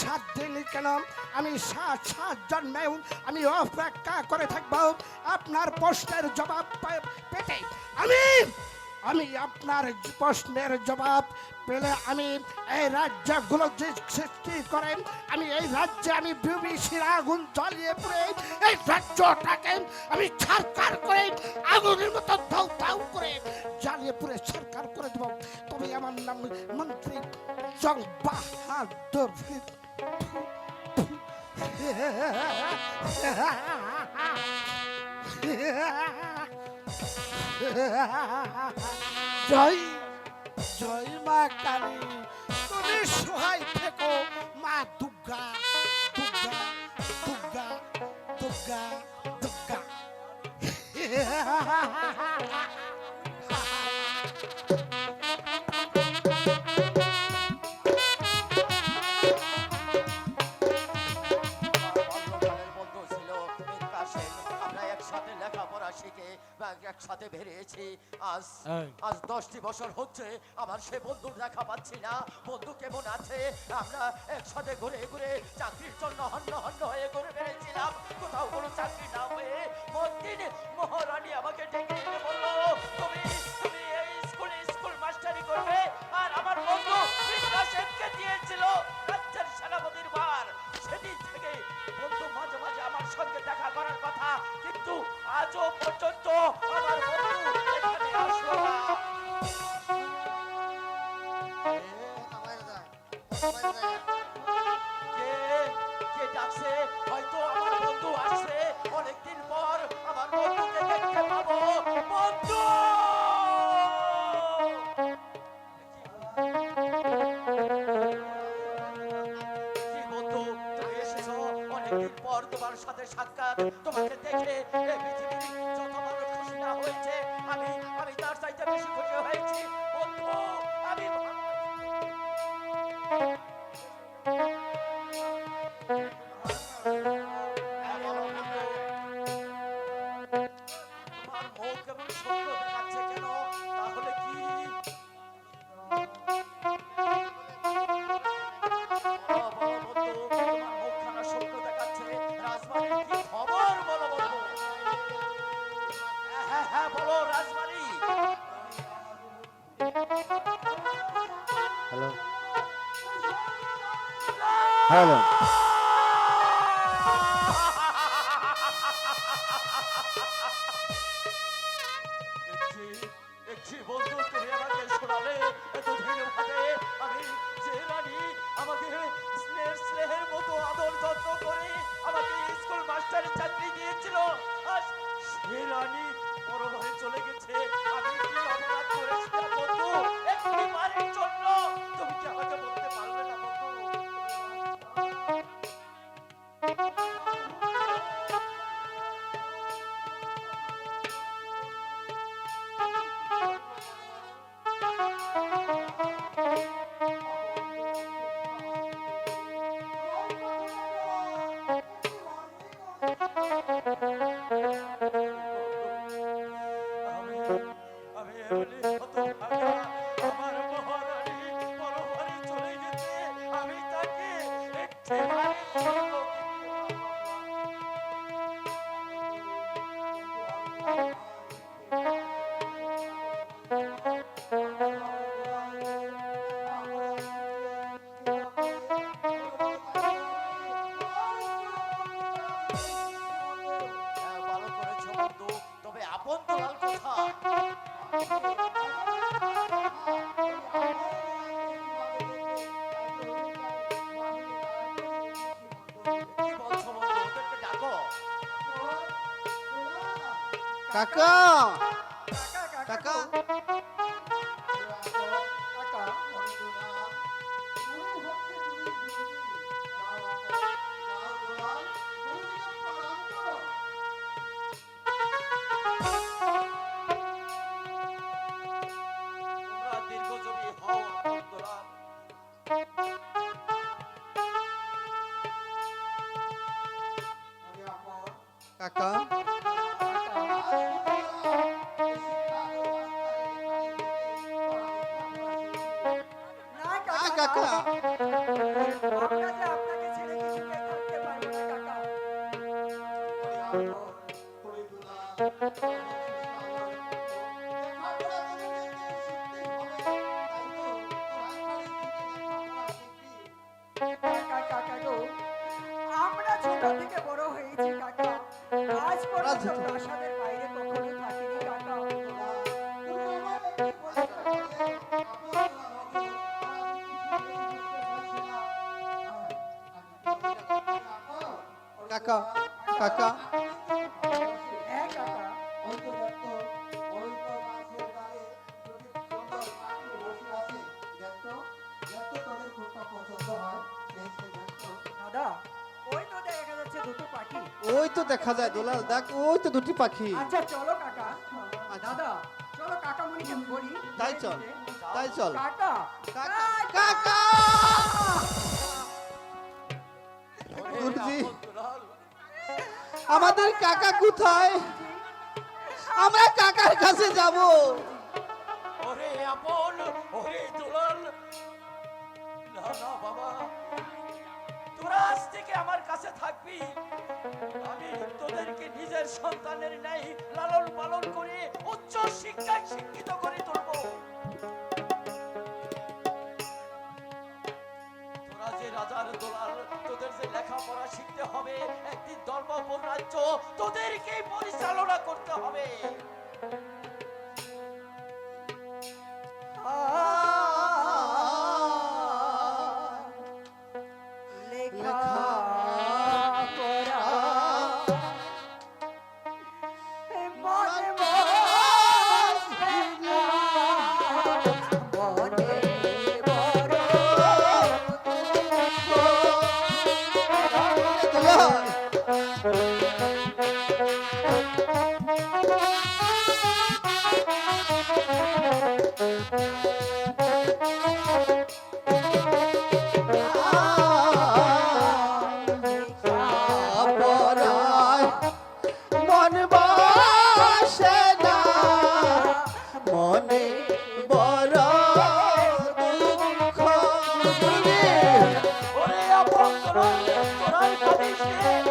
7 দিন কেন? আমি 7 জন্মেও আমি অপেক্ষা করে থাকবো আপনার প্রশ্নের জবাব পেতে। আমি আপনার প্রশ্নের জবাব পেলে আমি এই রাজ্যগুলো যে সৃষ্টি করেন, আমি এই রাজ্যে আমি বিবিসির আগুন জ্বালিয়ে পড়ে এই রাজ্যটাকে আমি ছারকার করে আগুনের মতো ধাউ ধাউ করে জ্বালিয়ে পুড়ে ছারকার করে দেব। তবে আমার নাম মন্ত্রী জং বাহাদুর। জয় জয় মা কালী, তুমি সহায় থেকো মা দুর্গা দুর্গা দুর্গা দুর্গা দুর্গা। বাল্যকালের বন্ধু ছিল মীর কাসেম। আমরা একসাথে লেখাপড়া শিখে বা একসাথে বেরিয়েছি। আজ 10টি বছর হচ্ছে আমার সে বন্ধুর দেখা পাচ্ছি না। বন্ধু কেমন আছে? আমরা একসাথে ঘুরে ঘুরে চাকরির জন্য হন্য হন্য হয়ে ঘুরে বেড়েছিলাম। কোথাও কোনো চাকরি না হয়ে মন্ত্রী মহারানী আমাকে ডেকে এনে বললো, তুমি তুমি এই স্কুল মাস্টারি করবে। আর আমার বন্ধু মীর কাসেমকে দিয়েছিল রাজ্যের সেনাপতির ভার। সেদিন থেকে বন্ধু মাঝে মাঝে আমার সঙ্গে দেখা করার কথা, কিন্তু আজও পর্যন্ত আমার বন্ধু এখানে আসলো না। কে কে ডাকছে? হয়তো আমার বন্ধু আসছে। অনেকদিন পর আমার বন্ধুকে দেখতে পাবো। বন্ধু! কি বন্ধু, তুমি এসেছো? অনেকদিন পর তোমার সাথে সাক্ষাৎ। তোমাকে দেখে এই পৃথিবীর যত মানুষ খুশি না হয়েছে, আমি তার চাইতে বেশি খুশি হয়েছি। বন্ধু, আমি তোমার মুখ কেমন শুকনো দেখাচ্ছে কেন? তাহলে কি বন্ধু, তোমার মুখখানা শুকনো দেখাচ্ছে। রাজবাড়ির কি খবর বলো বন্ধু? হ্যাঁ হ্যাঁ বলো রাজবাড়ি। হ্যালো হ্যালো দেখছি বন্ধু, তুমি আমাকে শোনালে এতদিন ভাবে আমি যে রানী আমাকে স্নেহের মতো আদর যত্ন করে আমাকে স্কুল মাস্টারের চাকরি দিয়েছিল, আজ সে রানী পরবারে চলে গেছে। আমি কি কাকা কাকা কাকা কাকা তোমরা দীর্ঘজীবী হও আপন দুলাল। কাকা না কাকা কাকা কাকা আমরা যে আপনাকে ছেড়ে কিছুতেই থাকতে পারবো না কাকা কাকা কাকা গো আমরা ছোট থেকে বড় হয়েছি কাকা আজ পর্যন্ত প্রাসাদের বাইরে কখনো থাকিনি কাকা কাকা কাকা হ্যাঁ কাকা দাদা ওই তো দেখা যাচ্ছে দুটো পাখি ওই তো দেখা যায় দুলাল দেখ ওই তো দুটি পাখি আচ্ছা চলো কাকা দাদা চলো কাকামণিকে বলি তাই চল তাই চল কাকা কাকা কাকা ওরে গুরুজি। আপন দুলাল, আমাদের কাকা কোথায় আমরা কাকার কাছে যাব ওরে আপন, ওরে দুলাল। না না বাবা, তোরা আজ থেকে আমার কাছে থাকবি। আমি তোদেরকে নিজের সন্তানের ন্যায় লালন পালন করে উচ্চ শিক্ষায় শিক্ষিত করে তুলব। তোরা যে রাজার দুলাল, তোদের যে লেখাপড়া শিখতে হবে, একদিন ধর্মপুর রাজ্য তোদেরকেই পরিচালনা করতে হবে। লেখা পড়া মনে বসে না, মনে বড় দুলাল পরায় মন বসে না মনে বড় দুঃখ ওরে আপন তোরা কাঁদিস নে।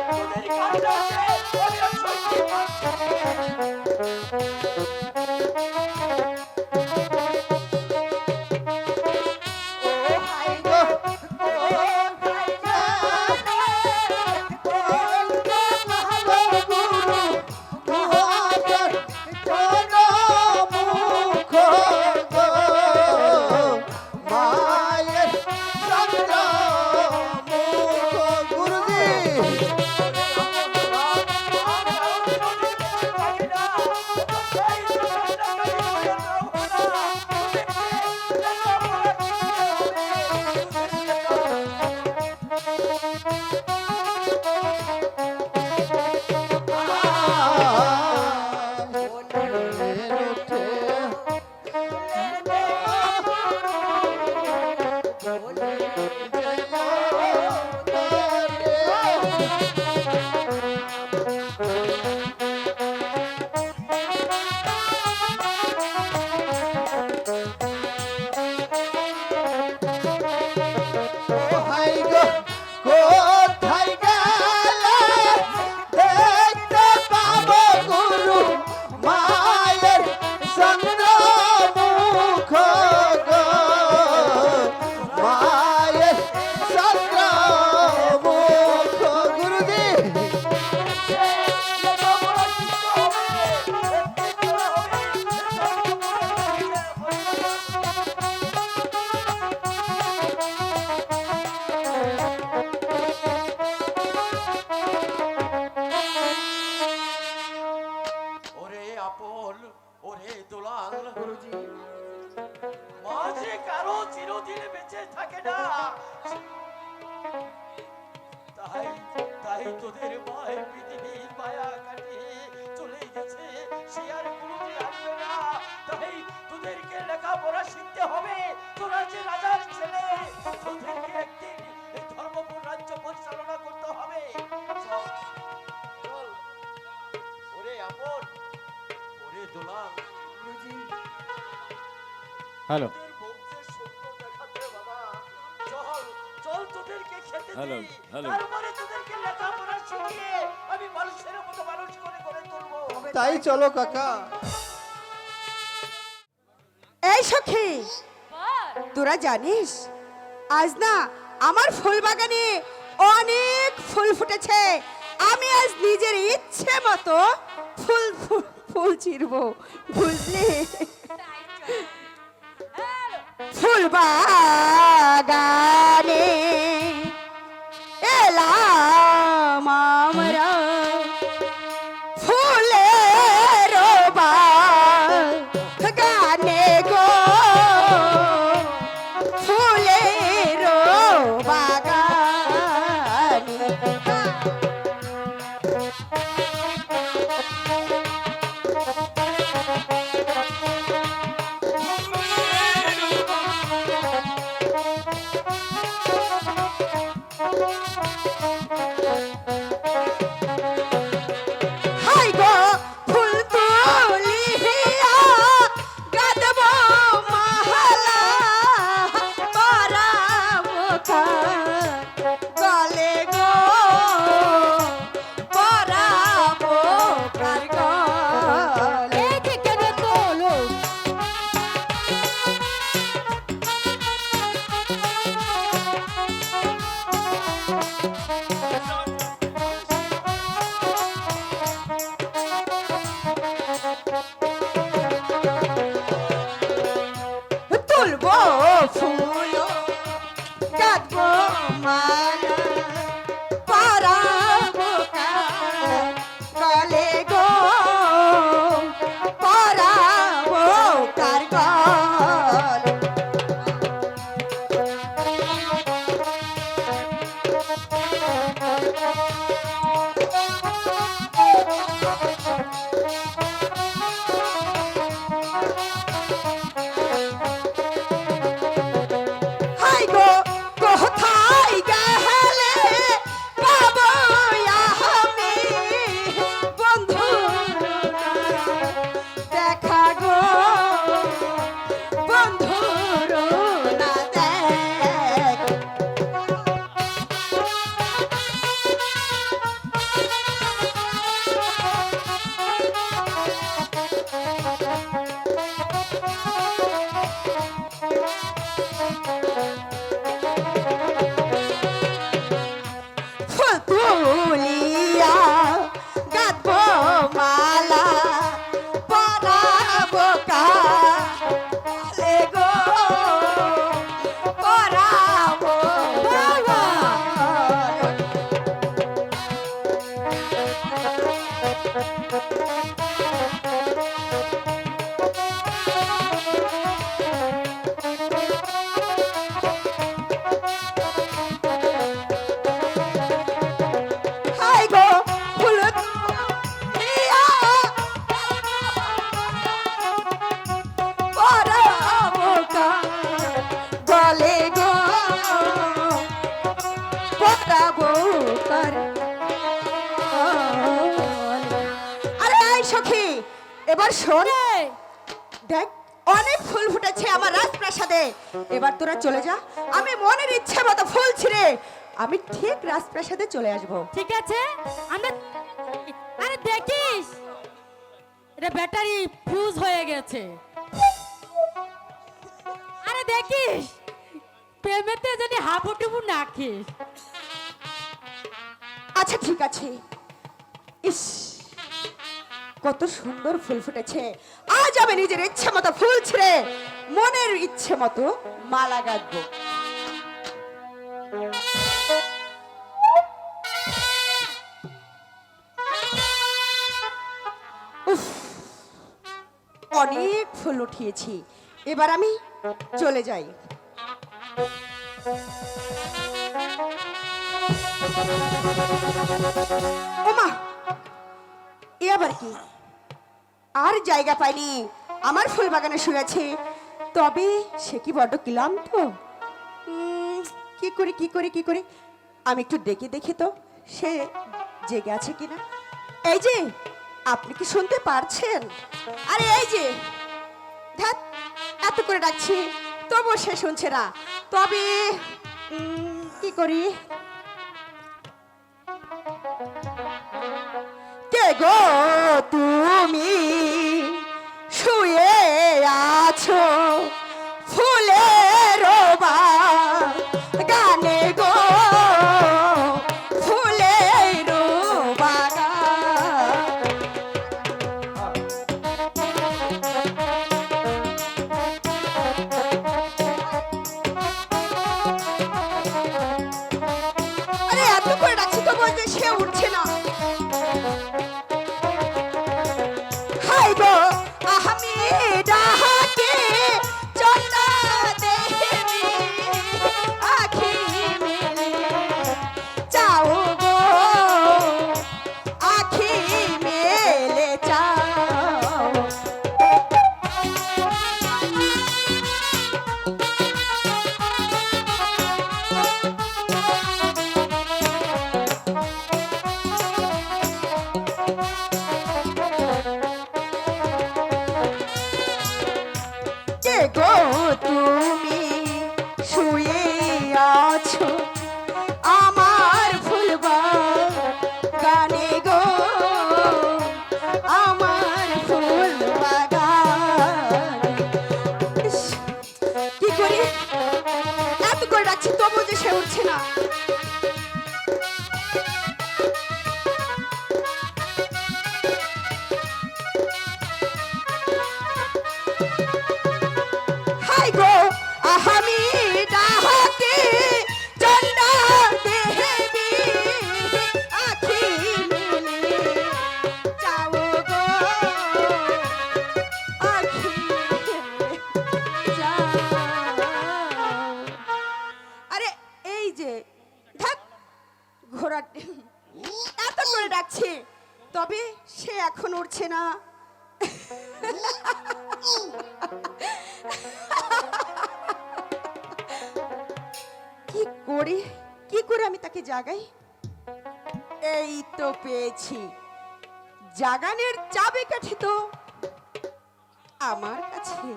তাই তোদের ভাই পৃথিবীর মায়া কাটিয়ে চলে গেছে, সে আর কোনোদিন আসবে না। তাই তোদেরকে লেখাপড়া শিখতে হবে। তোরা যে রাজার ছেলে, তোদেরকে একদিন এই ধর্মপুর রাজ্য পরিচালনা করতে হবে। চল, চল। ওরে আপন, ওরে দোলাল, হ্যালো তোদের বংশের স্বপ্ন দেখাতে বাবা। চল, চল তোদেরকে খেতে হ্যালো, দিই। হ্যালো। তারপরে তোদেরকে লেখাপড়া শিখিয়ে আমি মানুষের মতো মানুষ করে গড়ে তুলবো। তাই চলো কাকা। এই সখী, তোরা জানিস আজ না আমার ফুল বাগানে অনেক ফুল ফুটেছে। আমি আজ নিজের ইচ্ছে মতো ফুল ফুল ফুল ছিড়বো, বুঝলি? ফুল বাগানে এলাম আমরা, ফুলের বাগানে গো, ফুলের বাগানে। হাই গো ফুল তুলিয়া গাদবো মালা, পরাবো গলে গো, পরাবো কার গলে। কেন তোলো তুলবো ফুল গাদবো মালা, পরাবো গলে গো, পরাবো কার গলে। হাই গো কোথায় গেলে পাবো আমি বন্ধু দেখা গো, বন্ধুর না দেখ। ফুল তুলিয়া গাঁথবো মালা, পরাবো কালে গো, পরাবো গলে। হাই গো ফুল তুলিয়া পরাবো গলে গো, পরাবো কার গলে। আরে এই সখী, এবার শোন, দেখ অনেক ফুল ফুটেছে আমার রাজপ্রাসাদে। এবার তোরা চলে যা, আমি মনের ইচ্ছে মতো ফুল ছিঁড়ে আমি ঠিক রাজপ্রাসাদে চলে আসবো। ঠিক আছে আমরা আরে দেখিস এটা ব্যাটারি ফিউজ হয়ে গেছে। আরে দেখিস প্রেমেতে যদি হাবুডুবু না খেস। আচ্ছা ঠিক আছে। ইস কত সুন্দর ফুল ফুটেছে। আজ আমি নিজের ইচ্ছে মতো ফুল ছিঁড়ে মনের ইচ্ছে মতো মালা গাঁথবো। উফ, অনেক ফুল উঠিয়েছি, এবার আমি চলে যাই। ওমা, এ আবার কি? আর জায়গা পাইনি, আমার ফুল বাগানে শুয়েছে। তবে সে কি বড্ড ক্লান্ত। কি করে কি করে কি করে আমি একটু ডেকে দেখি তো সে জেগে আছে কিনা। এই যে, আপনি কি শুনতে পারছেন? আরে এই যে, ধ্যাৎ, এত করে ডাকছি তবুও সে শুনছে না। তবে কি করি? কে গো তুমি শুয়ে আছো ফুলের গানে গো, ফুলের বাগান। আরে এত করে ডাকছি তো বলতে সে উঠছে না। হাই গো আমি ডাকে চন্দ্রা দেবী, আখি মেলে চাও গো, আখি মেলে চাও। কে গো তুমি শুয়ে আছো আমার ফুল বাগানে গো, আমার ফুল বাগান। ইস, কি করি? এত করে ডাকছি তবু যে সে উঠছে না। হাই গো আমি ডাকে চন্দ্রা দেবী, আখি মেলে চাও গো, আখি মেলে চাও। আরে এই যে, ধ্যাৎ, ঘোড়া এত করে ডাকছে তবে সে এখন উঠছে না। কি করে আমি তাকে জাগাই? এই তো পেয়েছি, জাগানের চাবিকাঠি তো আমার কাছে।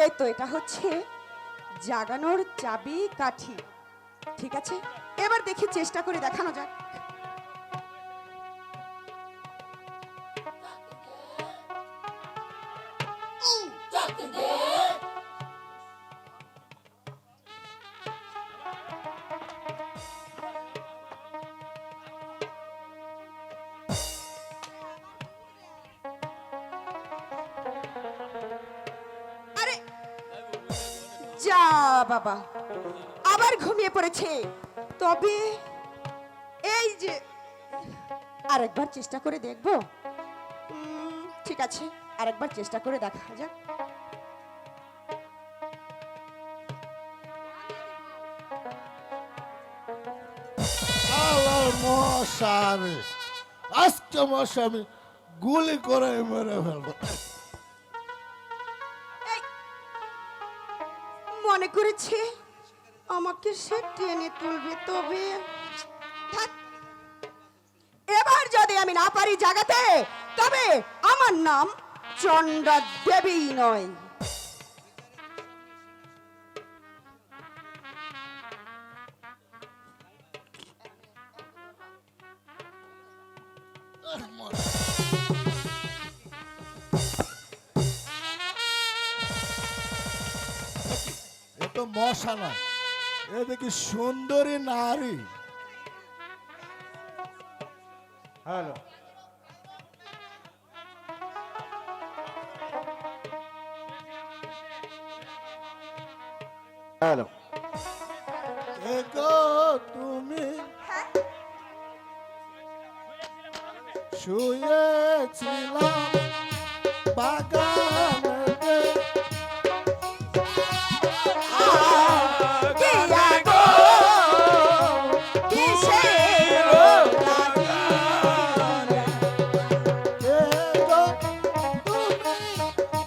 এই তো এটা হচ্ছে জাগানোর চাবি কাঠি। ঠিক আছে, এবার দেখি চেষ্টা করে দেখানো যাক। আরে যা বাবা, আবার ঘুমিয়ে পড়েছে। তবে এই যে, আরেকবার চেষ্টা করে দেখবো। ঠিক আছে, আরেকবার চেষ্টা করে দেখা যাক। মশারে, আজকে মশা আমি গুলি করে মেরে ফেলবো। এই, মনে করেছে আমাকে সে টেনে তুলবে। তবে থাক, এবার যদি আমি না পারি জাগাতে, তবে আমার নাম চন্দ্রা দেবী নয়। এ তো মশা না, এ দেখি সুন্দরী নারী। হ্যালো, হ্যালো, এ গো তুমি শুয়েছিলাম বাগানেতে কিয়া গো কিসের কে গো তুমি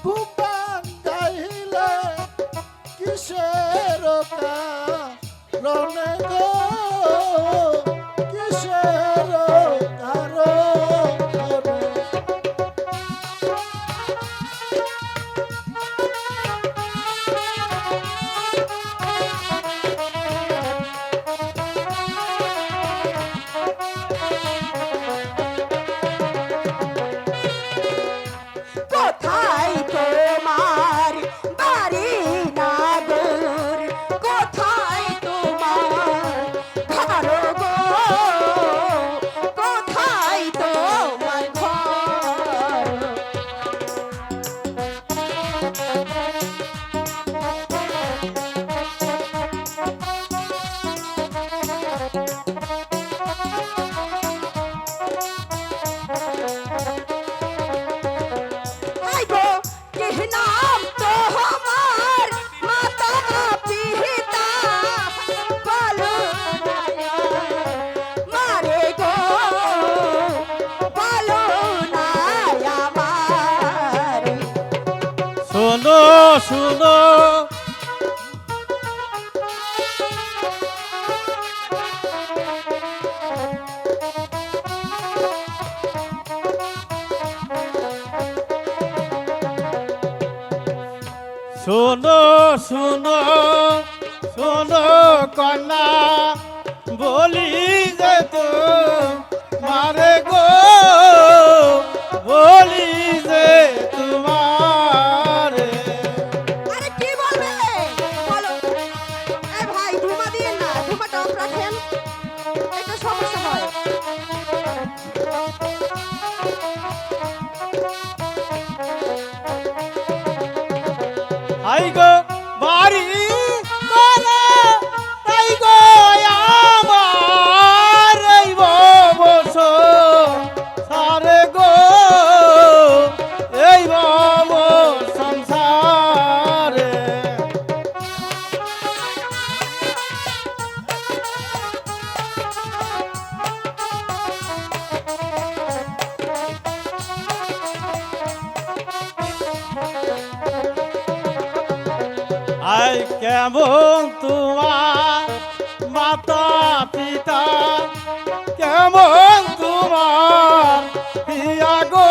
ঘুম ভাঙাইলে কিসের কারণে গো কিসের কারণে কোথায় তোমার বাড়ি নাগর কোথায় তোমার ঘর গো কোথায় তোমার ঘর আই গো কে নাম তোমার মাতা পিতা বলো মারে গো বলো না আমার শোনো শোনো শোনো শোনো শোনো কন্যা বলি যে তো মারে গো বলি যে তোমারে আরে কি বলবে বলো এ ভাই ধুমা দিন না ধুমাটা অফ রাখেন একটা সমস্যা হয় আই গো বাড়ি করে তাই গো আমার এই ববস সারে গো এই বব সংসারে আই কেমন তোমার মাতা পিতা কেমন তোমার হিয়া গো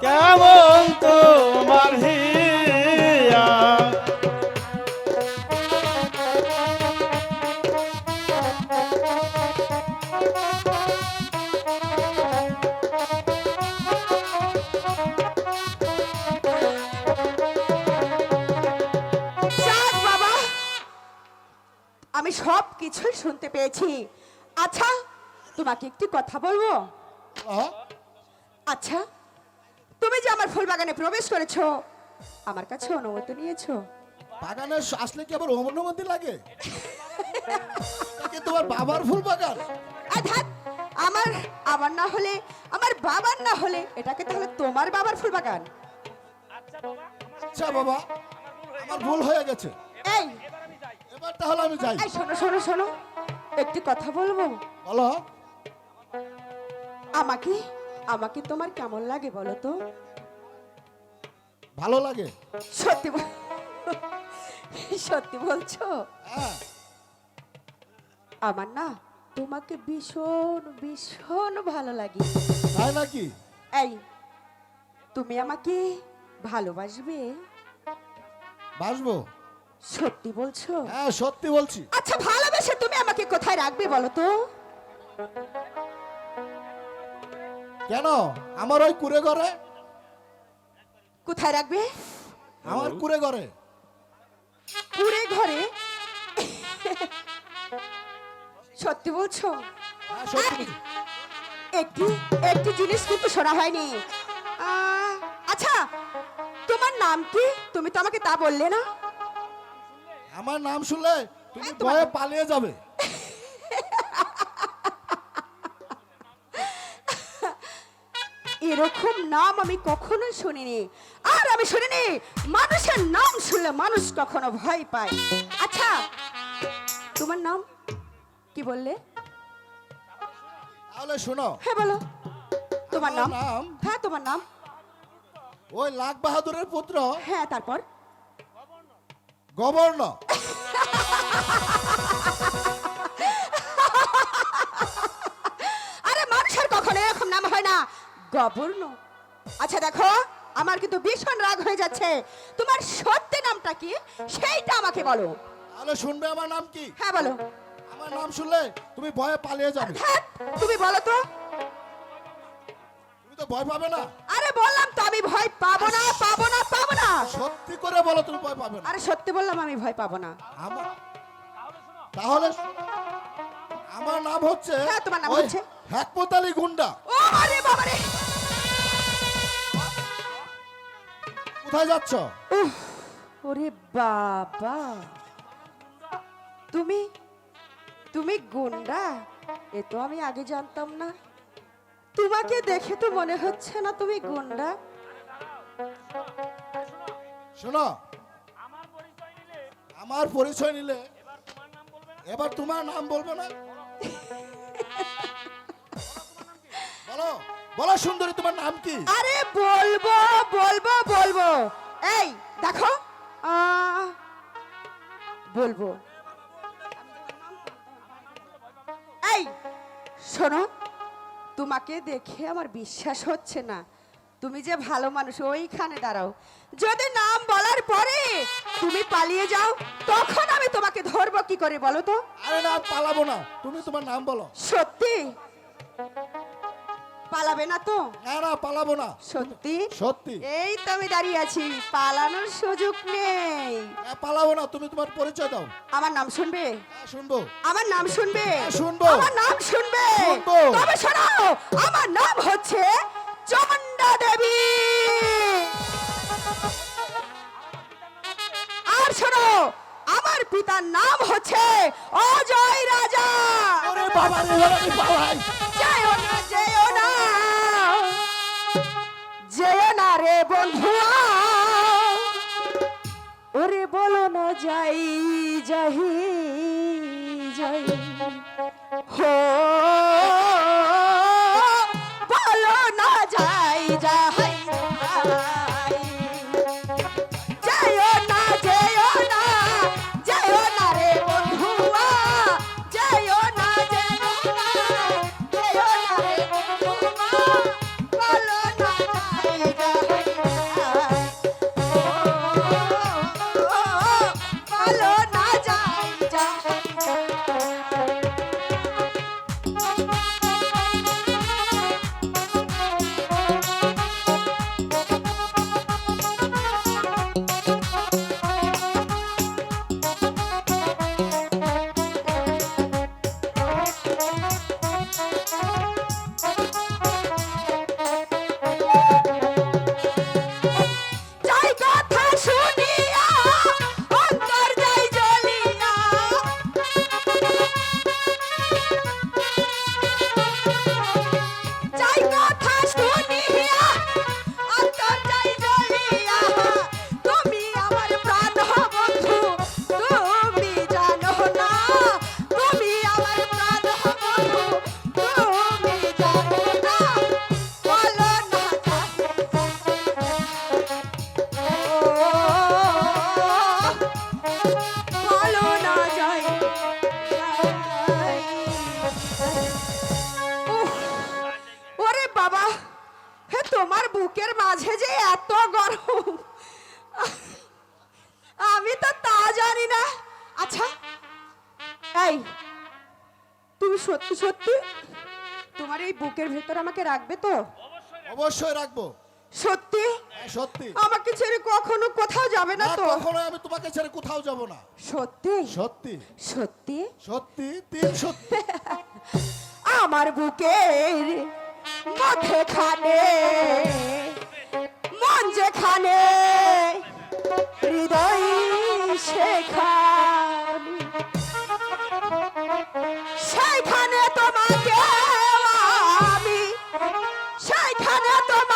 কেমন তোমার হিয়া যাক বাবা আমি সব কিছুই শুনতে পেয়েছি আচ্ছা তোমাকে একটি কথা বলবো আচ্ছা তুমি যে আমার ফুল বাগানে প্রবেশ করেছো আমার কাছে অনুমতি নিয়েছো বাগানে আসলে কি আবার অনুমতি লাগে? এটা কি তোমার বাবার ফুল বাগান? ধ্যাৎ, আমার আমার না হলে আমার বাবার না হলে এটাকে তাহলে তোমার বাবার ফুল বাগান আচ্ছা বাবা, আমার ভুল হয়ে গেছে, এই এবার তাহলে আমি যাই। এই শোনো শোনো শোনো একটি কথা বলবো বলো। আমাকে আমাকে তোমার কেমন লাগে বলো তো ভালো লাগে। সত্যি সত্যি বলছো? হ্যাঁ। আমার না তোমাকে ভীষণ ভীষণ ভালো লাগে। তাই নাকি? এই তুমি আমাকে ভালোবাসবে? বাসবো। সত্যি বলছো? হ্যাঁ সত্যি বলছি। আচ্ছা ভালোবেসে তুমি আমাকে কোথায় রাখবে বলো তো? কেন? আমার ওই কুড়ে ঘরে। কোথায় রাখবে? আমার কুড়ে ঘরে। কুড়ে ঘরে? সত্যি বলছো? হ্যাঁ সত্যি বলছি। একটি একটি জিনিস কিন্তু শোনা হয়নি। আচ্ছা তোমার নাম কি? তুমি তো আমাকে তা বললে না। আমার নাম শুনলে তুমি হ্যাঁ, তোমার ভয়ে নাম- পালিয়ে যাবে। এরকম নাম আমি কখনো শুনিনি। আর আমি শুনিনি মানুষের নাম শুনলে মানুষ কখনো ভয় পায়। আচ্ছা, তোমার নাম কি বললে? তাহলে শোনো, হ্যাঁ বলো, তোমার নাম? আমার নাম হ্যাঁ, তোমার নাম? ওই লাখ বাহাদুরের পুত্র হ্যাঁ, তারপর? গভর্নর। আরে মানুষের কখনো এরকম নাম হয় না, গভর্নর। আচ্ছা দেখো, আমার কিন্তু ভীষণ রাগ হয়ে যাচ্ছে। তোমার সত্যি নামটা কি সেইটা আমাকে বলো। তাহলে শুনবে আমার নাম কি? হ্যাঁ বলো। আমার নাম শুনলে তুমি ভয়ে পালিয়ে যাবে। হ্যাঁ, তুমি বলো তো। তুমি তো ভয় পাবে না। আরে বললাম তো আমি ভয় পাবো না, পাবো না, পাবো না। সত্যি করে বলো তুমি ভয় পাবে না। আরে সত্যি বললাম আমি ভয় পাবো না। তাহলে আমার নাম হচ্ছে, হ্যাঁ, তোমার নাম ওই হচ্ছে? হেকমত আলী গুন্ডা। ও আরে বাবা রে! কোথায় যাচ্ছ? উফ, ওরে বাবা, তুমি তুমি গুন্ডা? এ তো আমি আগে জানতাম না। তোমাকে দেখে তো মনে হচ্ছে না তুমি গুন্ডা। শোনো, আমার পরিচয় নিলে এবার তোমার নাম বলবে না। বলো বলো সুন্দরী, তোমার নাম কি? আরে বলবো বলবো বলবো। এই দেখো, বলবো। এই শোনো, তোমাকে দেখে আমার বিশ্বাস হচ্ছে না তুমি যে ভালো মানুষ। ওইখানে দাঁড়াও, যদি নাম বলার পরে তুমি পালিয়ে যাও তখন আমি তোমাকে ধরবো কি করে বলো তো? আরে না, পালাবো না, তুমি তোমার নাম বলো। সত্যি পালাবে না তো? না না, পালাবো না। সত্যি? সত্যি। এই তো আমি দাঁড়িয়ে আছি, পালানোর সুযোগ নেই। না, পালাবো না, তুমি তোমার পরিচয় দাও। আমার নাম শুনবে? হ্যাঁ, শুনবো। আমার নাম শুনবে? শুনবো। আমার নাম শুনবে? শুনবো। তবে শোনো, আমার নাম হচ্ছে চন্ডা দেবী। আর শোনো, আমার পিতার নাম হচ্ছে অজয় রাজা। ওরে বাবা রে, এবার আমি পালাই। যেও না, যেও না, যেও না রে বন্ধুয়া। ওরে বলো না যাই যাহি যাই, হো বলো না যাই যাই যাই। যেও না, যেও না, যেও না রে বন্ধুয়া। যেও না, যেও না, যেও না রে বন্ধুয়া। বলো না যাই যাই যাই, বলো না যাই যাই। যাই কথা শুনিয়া অন্তর যাই জ্বলিয়া। যাই কথা শুনিয়া অন্তর যাই জ্বলিয়া। তুমি আমার প্রাণ বন্ধু, তুমি জানো না। তুমি আমার প্রাণ বন্ধু, তুমি জানো না। বলো না বলো না যাই যাই। উফ, ওরে বাবা, হে তোমার বুকের মাঝে যে এত গরম আমি তো তা জানি না। আচ্ছা, এই তুমি সত্যি সত্যি তোমার এই বুকের ভেতর আমাকে রাখবে তো? অবশ্যই রাখবো। সত্যি? হ্যাঁ, সত্যি। আমাকে ছেড়ে কখনো কোথাও যাবে না না, তো? কখনো আমি তোমাকে ছেড়ে কোথাও যাব না। সত্যি? সত্যি সত্যি? সত্যি, তিন সত্যি। আমার বুকের মধ্যে খানে মন যেখানে হৃদয় সেখানে, সেইখানে তোমাকে আমি, সেইখানে তোমাকে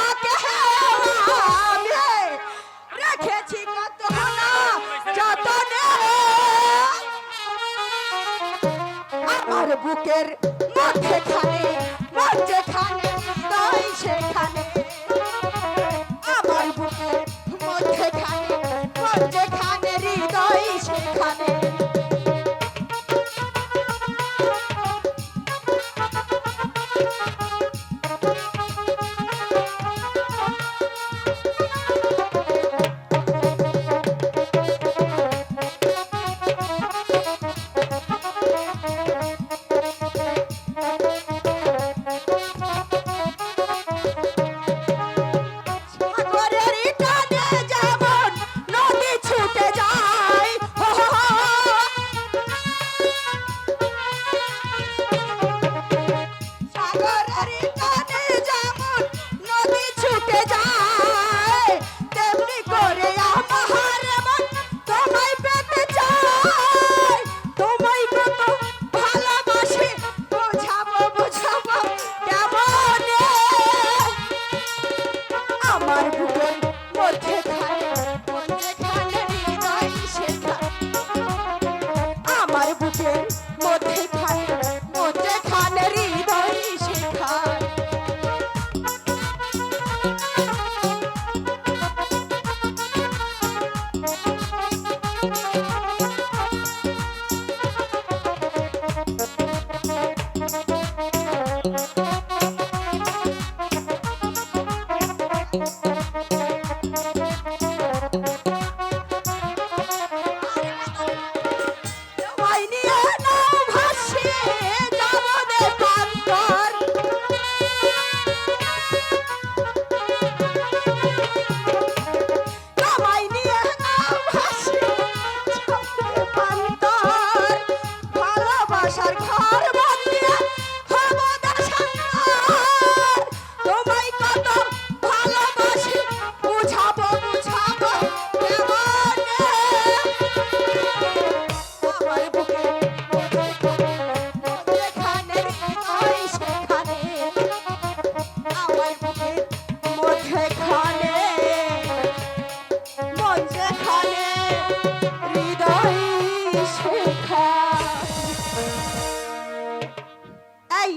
বুকের মধ্যেখানে মন যেখানে হৃদয় সেখানে আমার বুকের মধ্যেখানে মন যেখানে হৃদয় সেখানে সাগরের টানে যেমন নদী ছুটে যায় হো হো হো। সাগরের টানে যেমন নদী ছুটে যায় তেমনি করে আমার মন তোমায় পেতে চায় তোমায় কত ভালোবাসি বোঝাবো বোঝাবো কেমনে আমার বুকের মধ্যেখানে মধ্যেখানে হৃদয় সেখানে আমার বুকের মধ্যেখানে মধ্যেখানে হৃদয় সেখানে তোমায় নিয়ে নাও ভাসিয়ে যাবো দেবান্তর তোমায় নিয়ে নাও ভাসিয়ে যাবো দেবান্তর ভালোবাসার ঘর বাঁধিয়ে হবো দেশান্তর তোমায় কত ভালোবাসি বুঝাবো বুঝাবো কেমনে আমার বুকে মধ্যেখানে হৃদয় সেখানে আমার বুকে মধ্যেখানে মন যেখানে হৃদয় সেখানে এই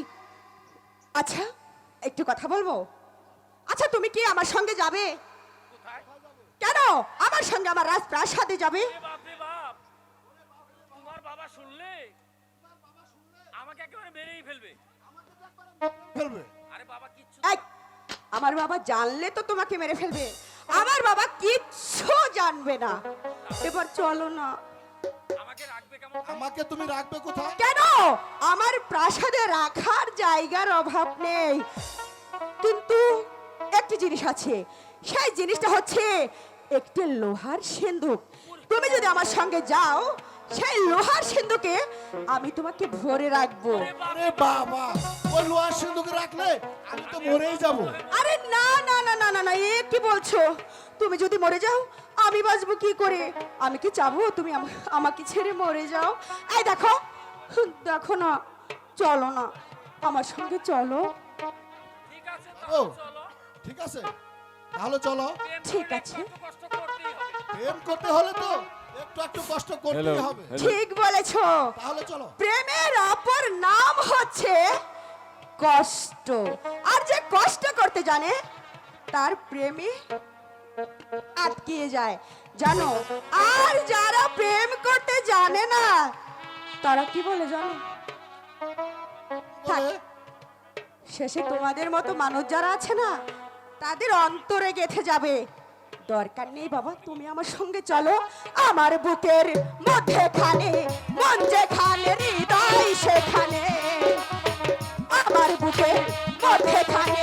আচ্ছা একটু কথা বলবো আচ্ছা তুমি কি আমার সঙ্গে যাবে কেন আমার সঙ্গে আমার রাজপ্রাসাদে যাবে বাপরে বাপ তোমার বাবা শুনলে আমাকে একেবারে মেরেই ফেলবে ফেলবে আরে বাবা কিচ্ছু এই, আমার বাবা জানলে তো তোমাকে মেরে ফেলবে আমার বাবা কিচ্ছু জানবে না এবার চলো না আমাকে রাখবে কেমন করে? আমাকে তুমি রাখবে কোথায় কেন আমার প্রাসাদে রাখার জায়গার অভাব নেই কিন্তু একটি জিনিস আছে সেই জিনিসটা হচ্ছে একটি লোহার সিন্দুক তুমি যদি আমার সঙ্গে যাও সেই লোহার সিন্ধুকে আমি তোমাকে ভরে রাখবো আরে বাবা ওই লোহার সিন্ধুকে রাখলে আমি তো মরেই যাব আরে না না না না না না এ কি বলছো তুমি যদি মরে যাও আমি বাঁচবো কি করে আমি কি চাবো তুমি আমাকে ছেড়ে মরে যাও এই দেখো দেখো না চলো না আমার সঙ্গে চলো ঠিক আছে ও তাহলে চলো ঠিক আছে তাহলে চলো প্রেম ঠিক করলে আছে। একটু কষ্ট করতেই হবে প্রেম করতে হলে তো একটু একটু কষ্ট করতেই হবে ঠিক বলেছো তাহলে চলো প্রেমের অপর নাম হচ্ছে কষ্ট আর যে কষ্ট করতে জানে তার প্রেমে আটকে যায় জানো আর যারা প্রেম করতে জানে না তারা কি বলে জানো বলে, শেষে তোমাদের মতো মানুষ যারা আছে না তাদের অন্তরে গেঁথে যাবে দরকার নেই বাবা তুমি আমার সঙ্গে চলো আমার বুকের মধ্যেখানে মন যেখানে হৃদয় সেখানে আমার বুকের মধ্যেখানে